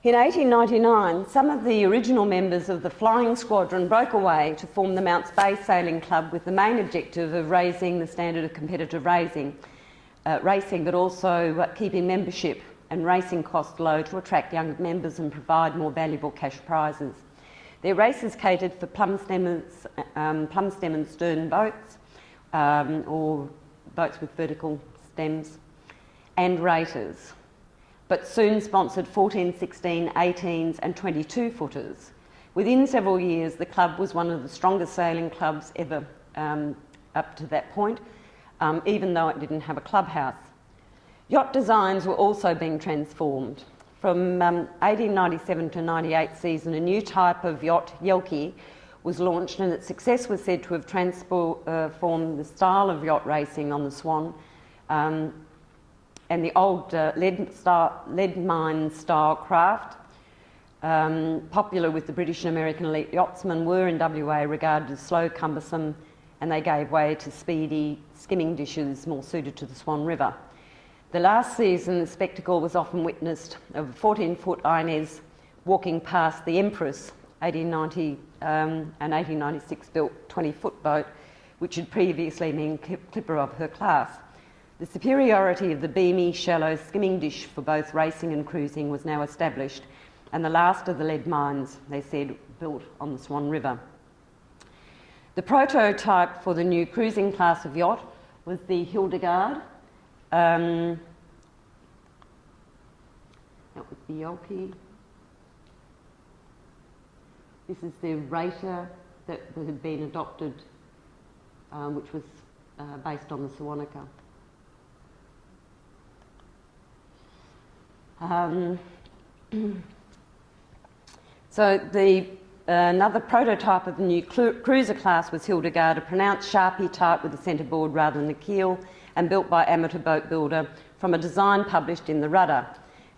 In 1899, some of the original members of the Flying Squadron broke away to form the Mounts Bay Sailing Club with the main objective of raising the standard of competitive racing, but also keeping membership and racing costs low to attract young members and provide more valuable cash prizes. Their races catered for plumb stem and stern boats, or boats with vertical stems, and raters, but soon sponsored 14, 16, 18s and 22 footers. Within several years, the club was one of the strongest sailing clubs ever up to that point, even though it didn't have a clubhouse. Yacht designs were also being transformed. From 1897 to 98 season, a new type of yacht, Yelkie, was launched, and its success was said to have transformed the style of yacht racing on the Swan and the old lead mine style craft, popular with the British and American elite yachtsmen, were in WA regarded as slow, cumbersome, and they gave way to speedy skimming dishes more suited to the Swan River. The last season, the spectacle was often witnessed of a 14-foot Inez walking past the Empress, 1890 an 1896 built 20-foot boat, which had previously been clipper of her class. The superiority of the beamy, shallow skimming dish for both racing and cruising was now established, and the last of the lead mines, they said, built on the Swan River. The prototype for the new cruising class of yacht was the Hildegard. That was the Yolki. This is the Regatta that had been adopted, which was based on the Salonika. So another prototype of the new cruiser class was Hildegard, a pronounced Sharpie type with a centreboard rather than the keel, and built by amateur boat builder from a design published in the Rudder,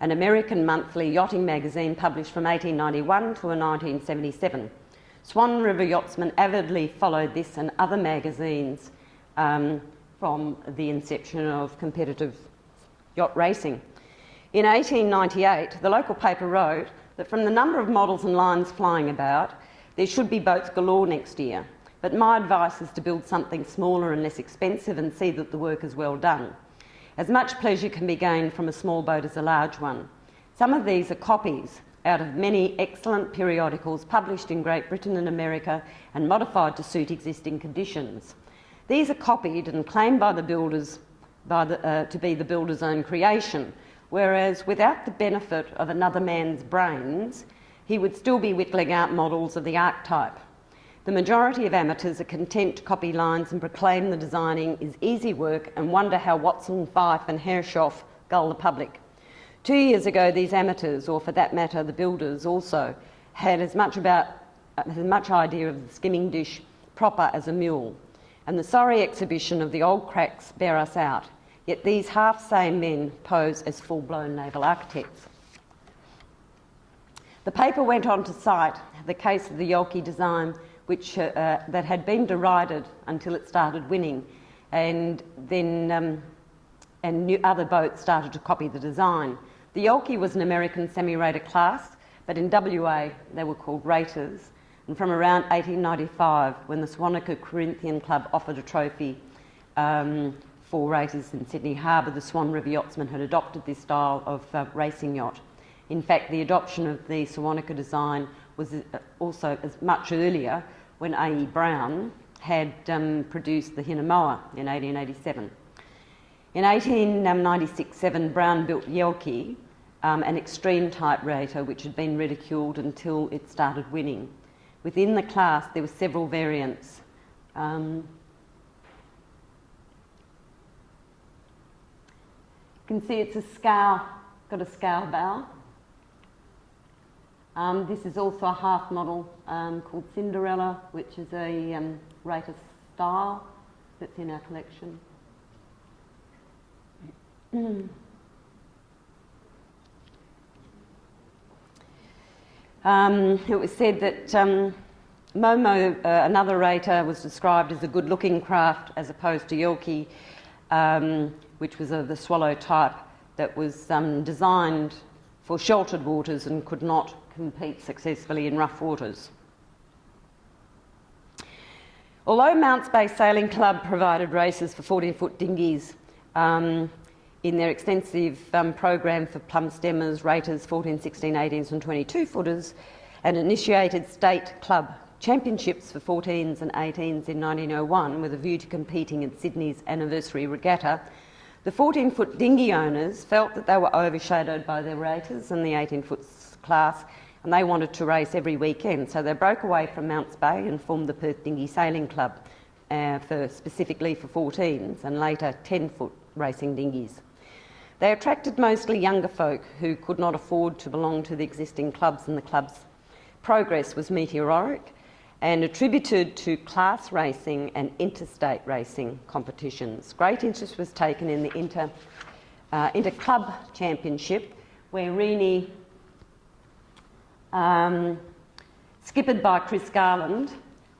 an American monthly yachting magazine published from 1891 to 1977. Swan River yachtsmen avidly followed this and other magazines from the inception of competitive yacht racing. In 1898, the local paper wrote that from the number of models and lines flying about, there should be boats galore next year, but my advice is to build something smaller and less expensive and see that the work is well done. As much pleasure can be gained from a small boat as a large one. Some of these are copies out of many excellent periodicals published in Great Britain and America and modified to suit existing conditions. These are copied and claimed by the builders to be the builder's own creation, whereas without the benefit of another man's brains, he would still be whittling out models of the archetype. The majority of amateurs are content to copy lines and proclaim the designing is easy work and wonder how Watson, Fife and Hershoff gull the public. 2 years ago, these amateurs, or for that matter the builders also, had as much idea of the skimming dish proper as a mule, and the sorry exhibition of the old cracks bear us out. Yet these half-sane men pose as full-blown naval architects. The paper went on to cite the case of the Yolki design, which that had been derided until it started winning, and then other boats started to copy the design. The Yolki was an American semi-raider class, but in WA they were called raters, and from around 1895, when the Salonika Corinthian Club offered a trophy for raters in Sydney Harbour, the Swan River yachtsmen had adopted this style of racing yacht. In fact, the adoption of the Salonika design was also as much earlier, when A.E. Brown had produced the Hinamoa in 1887. In 1896-7, Brown built Yolki, an extreme type rater which had been ridiculed until it started winning. Within the class there were several variants. You can see it's a scow, got a scow bow. This is also a half model called Cinderella, which is a rater style that's in our collection. It was said that Momo, another rater, was described as a good-looking craft as opposed to Yolki, which was of the swallow type that was designed for sheltered waters and could not compete successfully in rough waters. Although Mounts Bay Sailing Club provided races for 14-foot dinghies in their extensive program for plumb stemmers, raters, 14, 16, 18s and 22-footers, and initiated state club championships for 14s and 18s in 1901 with a view to competing in Sydney's anniversary regatta, the 14-foot dinghy owners felt that they were overshadowed by their raters in the 18-foot class, and they wanted to race every weekend. So they broke away from Mounts Bay and formed the Perth Dinghy Sailing Club, specifically for 14s and later 10-foot racing dinghies. They attracted mostly younger folk who could not afford to belong to the existing clubs, and the club's progress was meteoric and attributed to class racing and interstate racing competitions. Great interest was taken in the Inter-Club Championship, where Reenie, skippered by Chris Garland,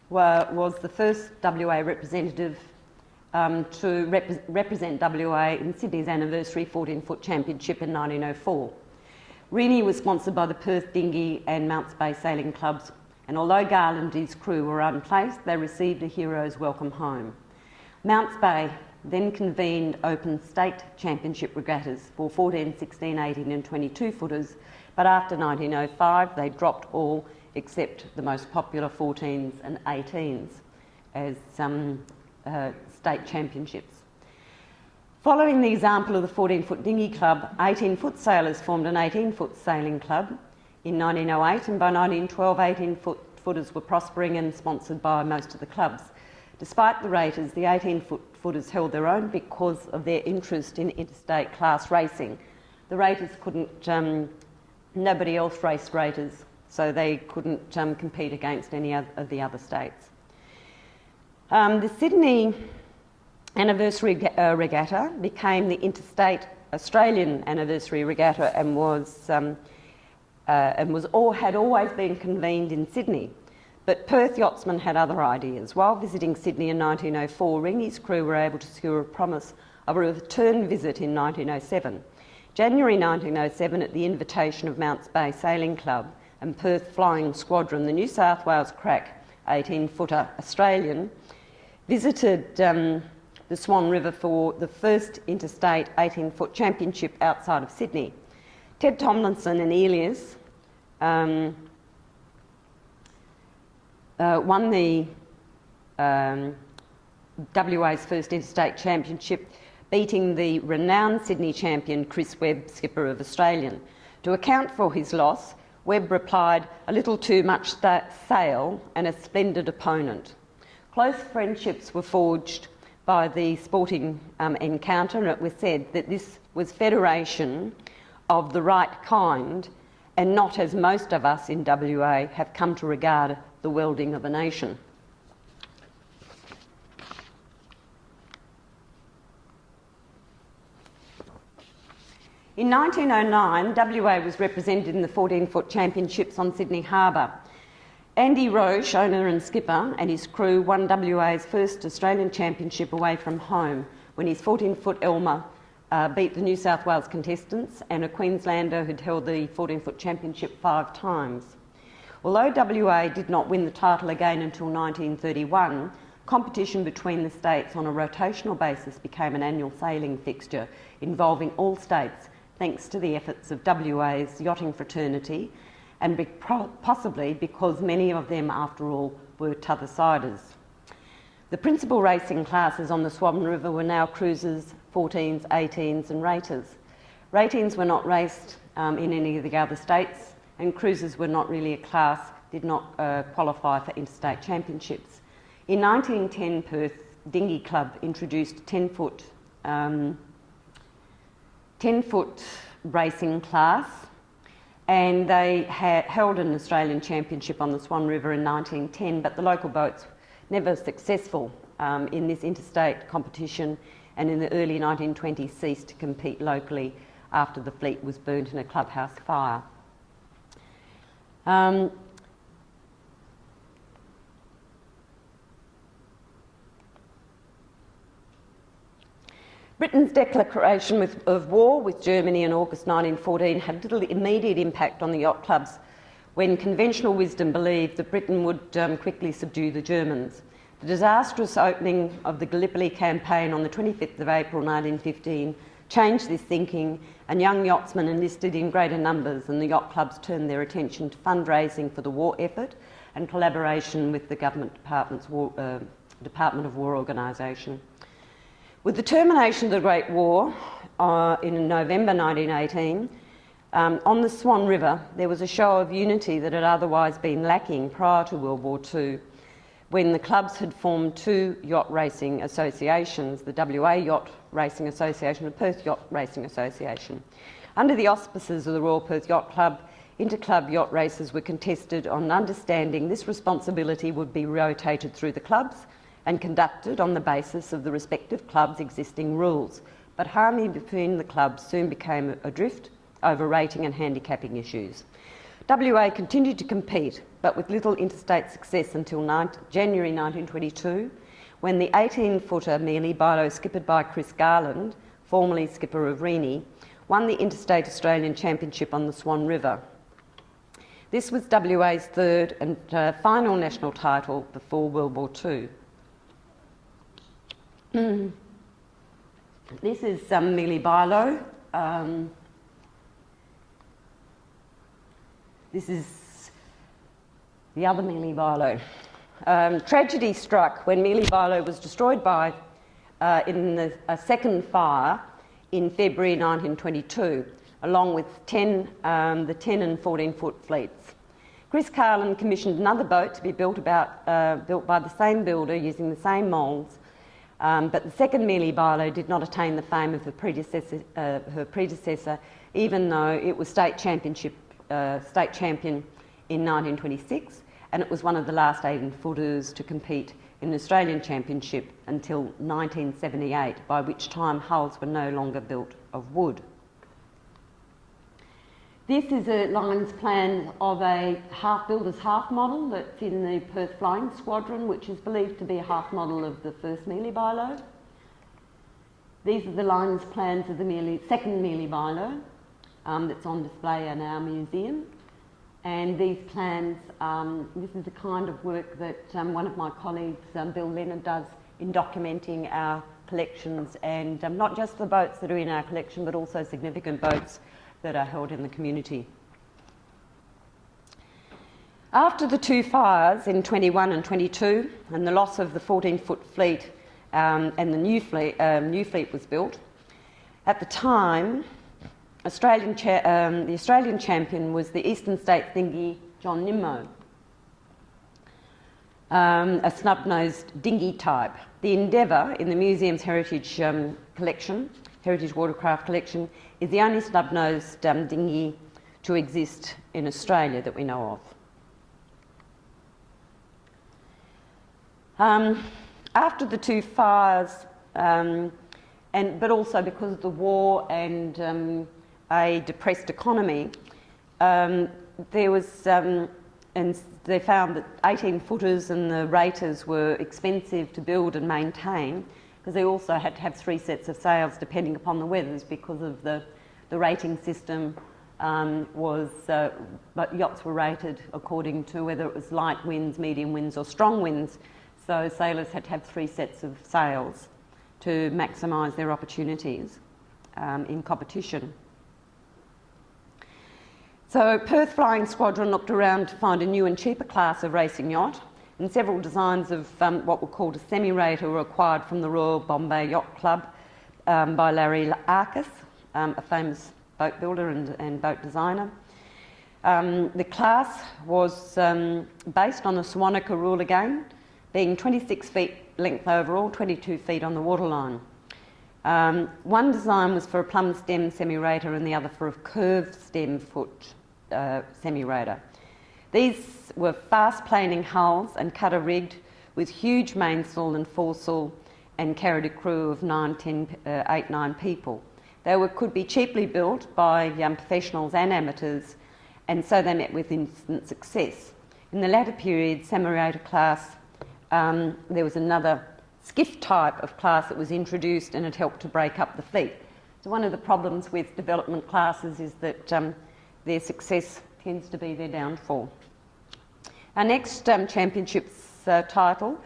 was the first WA representative to represent WA in Sydney's anniversary 14-foot championship in 1904. Reenie was sponsored by the Perth Dinghy and Mounts Bay Sailing Clubs, and although Garland and his crew were unplaced, they received a hero's welcome home. Mounts Bay then convened open state championship regattas for 14, 16, 18 and 22 footers, but after 1905 they dropped all except the most popular 14s and 18s as state championships. Following the example of the 14-foot dinghy club, 18-foot sailors formed an 18-foot sailing club in 1908, and by 1912 18-footers were prospering and sponsored by most of the clubs. Despite the raters, the 18-footers held their own because of their interest in interstate class racing. The raters couldn't, nobody else raced raters, so they couldn't compete against any of the other states. The Sydney Anniversary Regatta became the Interstate Australian Anniversary Regatta and had always been convened in Sydney. But Perth yachtsmen had other ideas. While visiting Sydney in 1904, Reenie's crew were able to secure a promise of a return visit in 1907. January 1907, at the invitation of Mounts Bay Sailing Club and Perth Flying Squadron, the New South Wales crack 18-footer Australian visited the Swan River for the first interstate 18-foot championship outside of Sydney. Ted Tomlinson and Elias won the WA's first interstate championship, beating the renowned Sydney champion Chris Webb, skipper of Australian. To account for his loss, Webb replied, "A little too much sail and a splendid opponent." Close friendships were forged by the sporting encounter, and it was said that this was federation of the right kind and not as most of us in WA have come to regard the welding of a nation. In 1909, WA was represented in the 14-foot championships on Sydney Harbour. Andy Roche, owner and skipper, and his crew won WA's first Australian championship away from home when his 14-foot Elmer beat the New South Wales contestants and a Queenslander who'd held the 14-foot championship 5 times. Although WA did not win the title again until 1931, competition between the states on a rotational basis became an annual sailing fixture involving all states, thanks to the efforts of WA's yachting fraternity, and possibly because many of them, after all, were t'other-siders. The principal racing classes on the Swan River were now cruisers, 14s, 18s and raters. Ratings were not raced in any of the other states, and cruisers were not really a class, did not qualify for interstate championships. In 1910, Perth Dinghy Club introduced 10-foot racing class, and they had held an Australian championship on the Swan River in 1910, but the local boats never successful in this interstate competition, and in the early 1920s ceased to compete locally after the fleet was burnt in a clubhouse fire. Britain's declaration of war with Germany in August 1914 had little immediate impact on the yacht clubs, when conventional wisdom believed that Britain would quickly subdue the Germans. The disastrous opening of the Gallipoli campaign on the 25th of April 1915 changed this thinking, and young yachtsmen enlisted in greater numbers, and the yacht clubs turned their attention to fundraising for the war effort and collaboration with the Government Department of War organisation. With the termination of the Great War in November 1918, on the Swan River there was a show of unity that had otherwise been lacking prior to World War II, when the clubs had formed 2 yacht racing associations, the WA Yacht Racing Association and Perth Yacht Racing Association. Under the auspices of the Royal Perth Yacht Club, inter-club yacht races were contested on understanding this responsibility would be rotated through the clubs and conducted on the basis of the respective clubs' existing rules, but harmony between the clubs soon became adrift over rating and handicapping issues. WA continued to compete, but with little interstate success until January 1922, when the 18-footer Mealy Bilo, skippered by Chris Garland, formerly skipper of Rennie, won the Interstate Australian Championship on the Swan River. This was WA's third and final national title before World War II. This is Mealy Bilo. This is the other Mealy Bilo. Tragedy struck when Mealy Bilo was destroyed by in a second fire in February 1922, along with the 10 and 14-foot fleets. Chris Garland commissioned another boat to be built by the same builder using the same moulds, but the second Mealy Bilo did not attain the fame of her predecessor, even though it was state champion in 1926, and it was one of the last 18-footers to compete in an Australian Championship until 1978, by which time hulls were no longer built of wood. This is a lines plan of a builder's half model that's in the Perth Flying Squadron, which is believed to be a half model of the first Mealy Bilo. These are the lines plans of the second Mealy Bilo that's on display in our museum. And these plans, this is the kind of work that one of my colleagues, Bill Leonard, does in documenting our collections, and not just the boats that are in our collection, but also significant boats that are held in the community. After the two fires in 21 and 22, and the loss of the 14-foot fleet and the new fleet was built, at the time, the Australian champion was the Eastern States dinghy John Nimmo, a snub-nosed dinghy type. The Endeavour in the museum's heritage watercraft collection, is the only snub-nosed dinghy to exist in Australia that we know of. After the two fires, but also because of the war and a depressed economy, there was, and they found that 18-footers and the raters were expensive to build and maintain, because they also had to have 3 sets of sails depending upon the weathers, because of the rating system but yachts were rated according to whether it was light winds, medium winds or strong winds, so sailors had to have 3 sets of sails to maximise their opportunities in competition. So Perth Flying Squadron looked around to find a new and cheaper class of racing yacht, and several designs of what were called a semi-rater were acquired from the Royal Bombay Yacht Club by Larry Arcus, a famous boat builder and boat designer. The class was based on the Salonika Rule again, being 26 feet length overall, 22 feet on the waterline. One design was for a plumb stem semi-rater and the other for a curved stem foot semi-rater. These were fast planing hulls and cutter rigged with huge mainsail and foresail, and carried a crew of 8, 9 people. They could be cheaply built by professionals and amateurs, and so they met with instant success. In the latter period, semi-rater class, there was another skiff type of class that was introduced, and it helped to break up the fleet. So one of the problems with development classes is that their success tends to be their downfall. Our next championships title,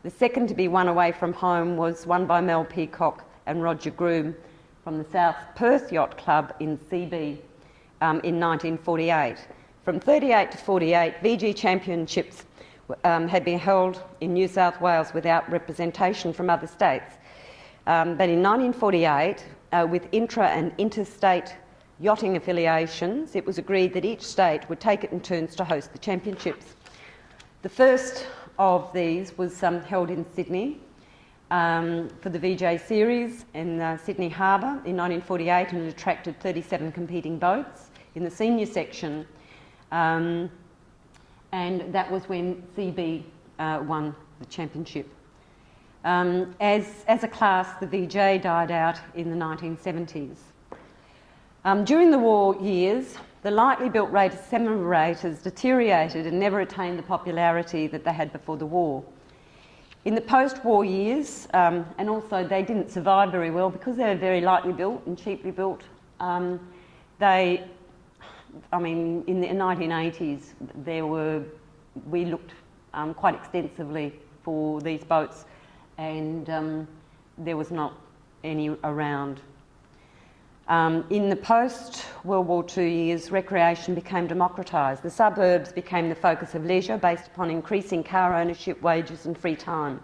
the second to be won away from home, was won by Mel Peacock and Roger Groom from the South Perth Yacht Club in CB in 1948. From 38 to 48, VG championships had been held in New South Wales without representation from other states. But in 1948, with intra and interstate yachting affiliations, it was agreed that each state would take it in turns to host the championships. The first of these was held in Sydney for the VJ series in Sydney Harbour in 1948, and it attracted 37 competing boats in the senior section. And that was when CB won the championship. As a class, the VJ died out in the 1970s. During the war years, the lightly built semi-raters deteriorated and never attained the popularity that they had before the war. In the post-war years, and also they didn't survive very well because they were very lightly built and cheaply built. In the 1980s, we looked quite extensively for these boats, and there was not any around. In the post-World War II years, recreation became democratised. The suburbs became the focus of leisure based upon increasing car ownership, wages and free time.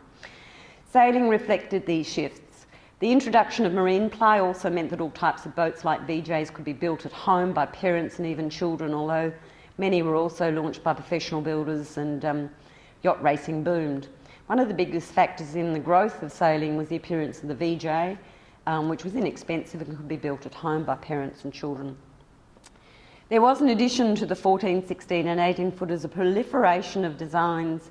Sailing reflected these shifts. The introduction of marine play also meant that all types of boats like VJs could be built at home by parents and even children, although many were also launched by professional builders, and yacht racing boomed. One of the biggest factors in the growth of sailing was the appearance of the VJ, which was inexpensive and could be built at home by parents and children. There was, in addition to the 14, 16 and 18 footers, a proliferation of designs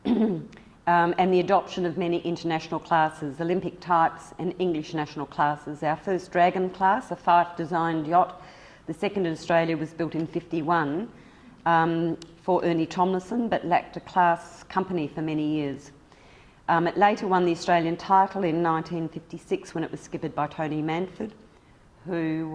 and the adoption of many international classes, Olympic types and English national classes. Our first Dragon class, a Fife-designed yacht, the second in Australia, was built in '51 for Ernie Tomlinson, but lacked a class company for many years. It later won the Australian title in 1956 when it was skippered by Tony Manford, who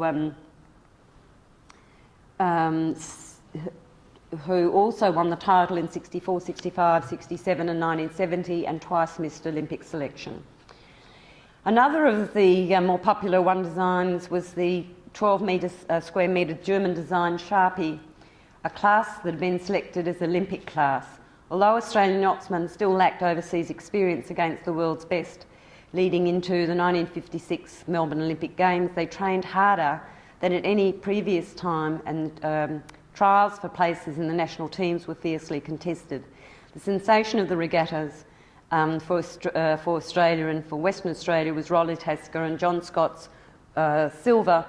also won the title in 64, 65, 67 and 1970, and twice missed Olympic selection. Another of the more popular one designs was the 12 square metre German design Sharpie, a class that had been selected as Olympic class. Although Australian yachtsmen still lacked overseas experience against the world's best, leading into the 1956 Melbourne Olympic Games, they trained harder than at any previous time, and trials for places in the national teams were fiercely contested. The sensation of the regattas for Australia and for Western Australia was Rolly Tasker and John Scott's silver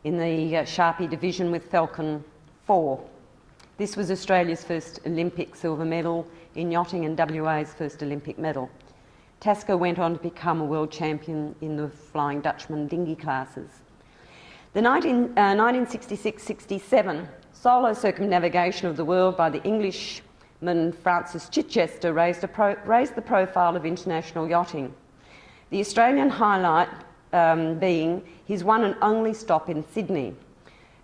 in the Sharpie division with Falcon 4. This was Australia's first Olympic silver medal in yachting and WA's first Olympic medal. Tasker went on to become a world champion in the Flying Dutchman dinghy classes. The 1966-67 solo circumnavigation of the world by the Englishman Francis Chichester raised the profile of international yachting. The Australian highlight being his one and only stop in Sydney.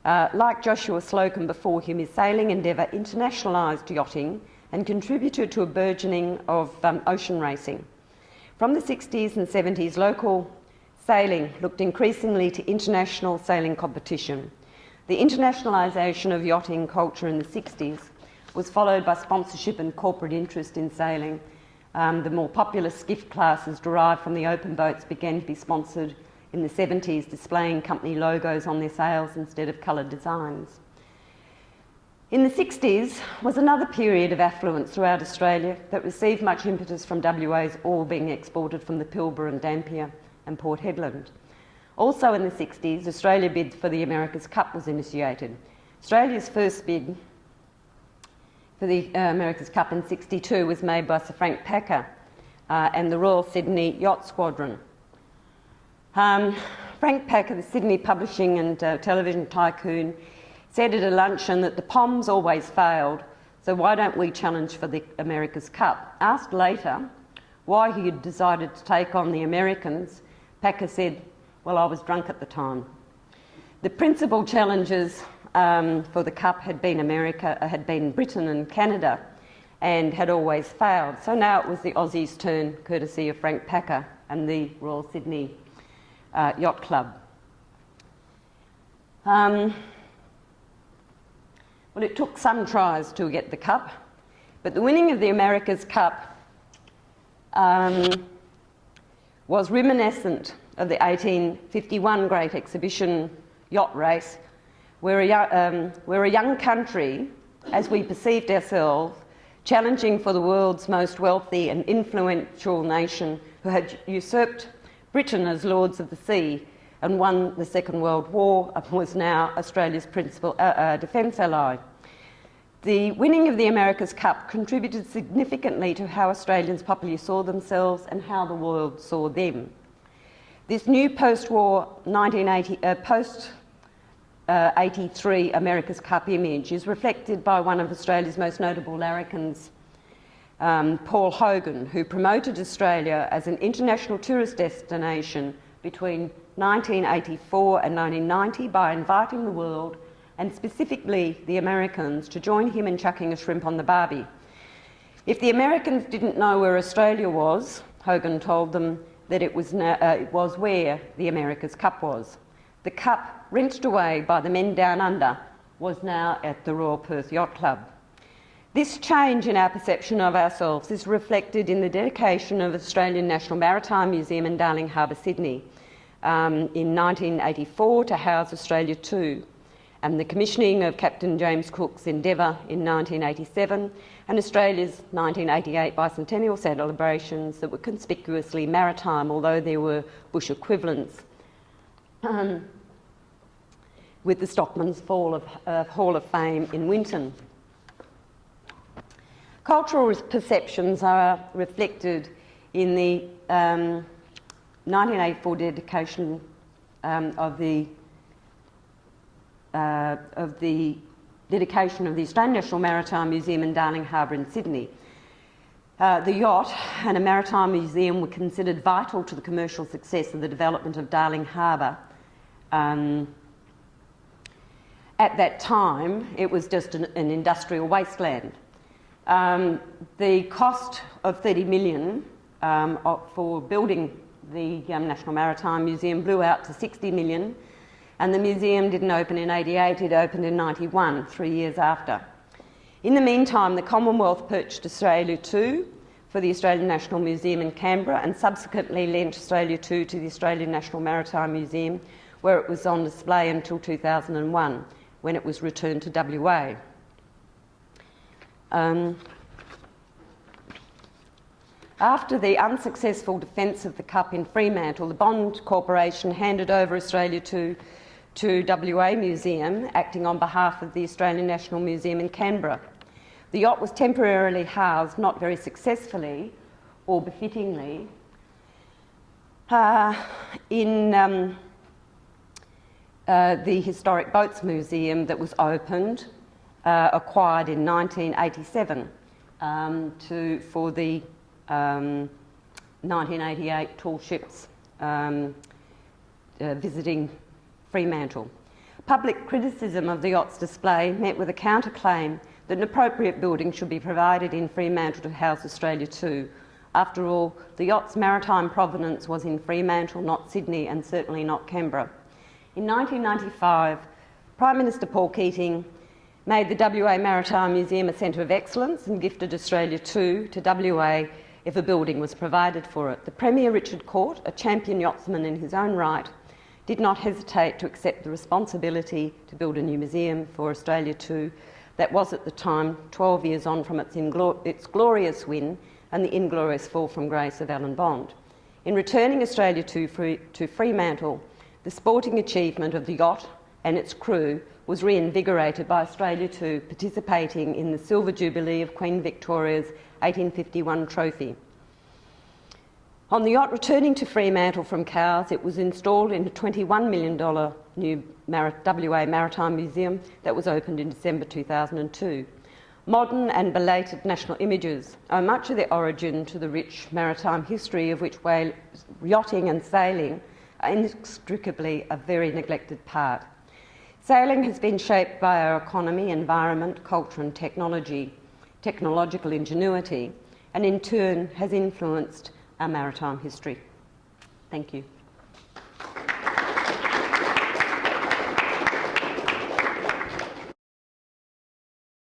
Like Joshua Slocum before him, his sailing endeavour internationalised yachting and contributed to a burgeoning of ocean racing. From the 60s and 70s, local sailing looked increasingly to international sailing competition. The internationalisation of yachting culture in the 60s was followed by sponsorship and corporate interest in sailing. The more popular skiff classes derived from the open boats began to be sponsored in the 70s, displaying company logos on their sails instead of coloured designs. In the 60s was another period of affluence throughout Australia that received much impetus from WA's oil being exported from the Pilbara and Dampier and Port Hedland. Also in the 60s, Australia bid for the America's Cup was initiated. Australia's first bid for the America's Cup in '62 was made by Sir Frank Packer and the Royal Sydney Yacht Squadron. Frank Packer, the Sydney publishing and television tycoon, said at a luncheon that the Poms always failed, so why don't we challenge for the America's Cup? Asked later why he had decided to take on the Americans, Packer said, well, I was drunk at the time. The principal challengers for the Cup had been Britain and Canada, and had always failed. So now it was the Aussies' turn, courtesy of Frank Packer and the Royal Sydney Yacht Club. Well, it took some tries to get the Cup, but the winning of the America's Cup was reminiscent of the 1851 Great Exhibition yacht race, where a young country, as we perceived ourselves, challenging for the world's most wealthy and influential nation, who had usurped Britain as lords of the sea and won the Second World War, was now Australia's principal defence ally. The winning of the America's Cup contributed significantly to how Australians popularly saw themselves and how the world saw them. This new post-war 83 America's Cup image is reflected by one of Australia's most notable larrikins, Paul Hogan, who promoted Australia as an international tourist destination between 1984 and 1990 by inviting the world, and specifically the Americans, to join him in chucking a shrimp on the barbie. If the Americans didn't know where Australia was, Hogan told them that it was where the America's Cup was. The cup, wrenched away by the men down under, was now at the Royal Perth Yacht Club. This change in our perception of ourselves is reflected in the dedication of Australian National Maritime Museum in Darling Harbour, Sydney, in 1984 to house Australia 2, and the commissioning of Captain James Cook's Endeavour in 1987, and Australia's 1988 bicentennial celebrations that were conspicuously maritime, although there were bush equivalents, with the Stockman's Hall of Fame in Winton. Cultural perceptions are reflected in the 1984 dedication of the dedication of the Australian National Maritime Museum in Darling Harbour in Sydney. The yacht and a maritime museum were considered vital to the commercial success of the development of Darling Harbour. At that time, it was just an industrial wasteland. The cost of $30 million for building the National Maritime Museum blew out to $60 million, and the museum didn't open in '88, it opened in '91, 3 years after. In the meantime, the Commonwealth purchased Australia 2 for the Australian National Museum in Canberra, and subsequently lent Australia 2 to the Australian National Maritime Museum, where it was on display until 2001, when it was returned to WA. After the unsuccessful defence of the Cup in Fremantle, the Bond Corporation handed over Australia to WA Museum, acting on behalf of the Australian National Museum in Canberra. The yacht was temporarily housed, not very successfully or befittingly, in the Historic Boats Museum that was opened, acquired in 1987 for the 1988 tall ships visiting Fremantle. Public criticism of the yacht's display met with a counterclaim that an appropriate building should be provided in Fremantle to house Australia 2. After all, the yacht's maritime provenance was in Fremantle, not Sydney, and certainly not Canberra. In 1995, Prime Minister Paul Keating made the WA Maritime Museum a centre of excellence and gifted Australia 2 to WA if a building was provided for it. The Premier Richard Court, a champion yachtsman in his own right, did not hesitate to accept the responsibility to build a new museum for Australia 2 that was at the time 12 years on from its glorious win and the inglorious fall from grace of Alan Bond. In returning Australia 2 to Fremantle, the sporting achievement of the yacht and its crew was reinvigorated by Australia 2 participating in the Silver Jubilee of Queen Victoria's 1851 trophy. On the yacht returning to Fremantle from Cowes, it was installed in a $21 million new WA Maritime Museum that was opened in December 2002. Modern and belated national images owe much of their origin to the rich maritime history of which yachting and sailing are inextricably a very neglected part. Sailing has been shaped by our economy, environment, culture and technological ingenuity, and in turn has influenced our maritime history. Thank you.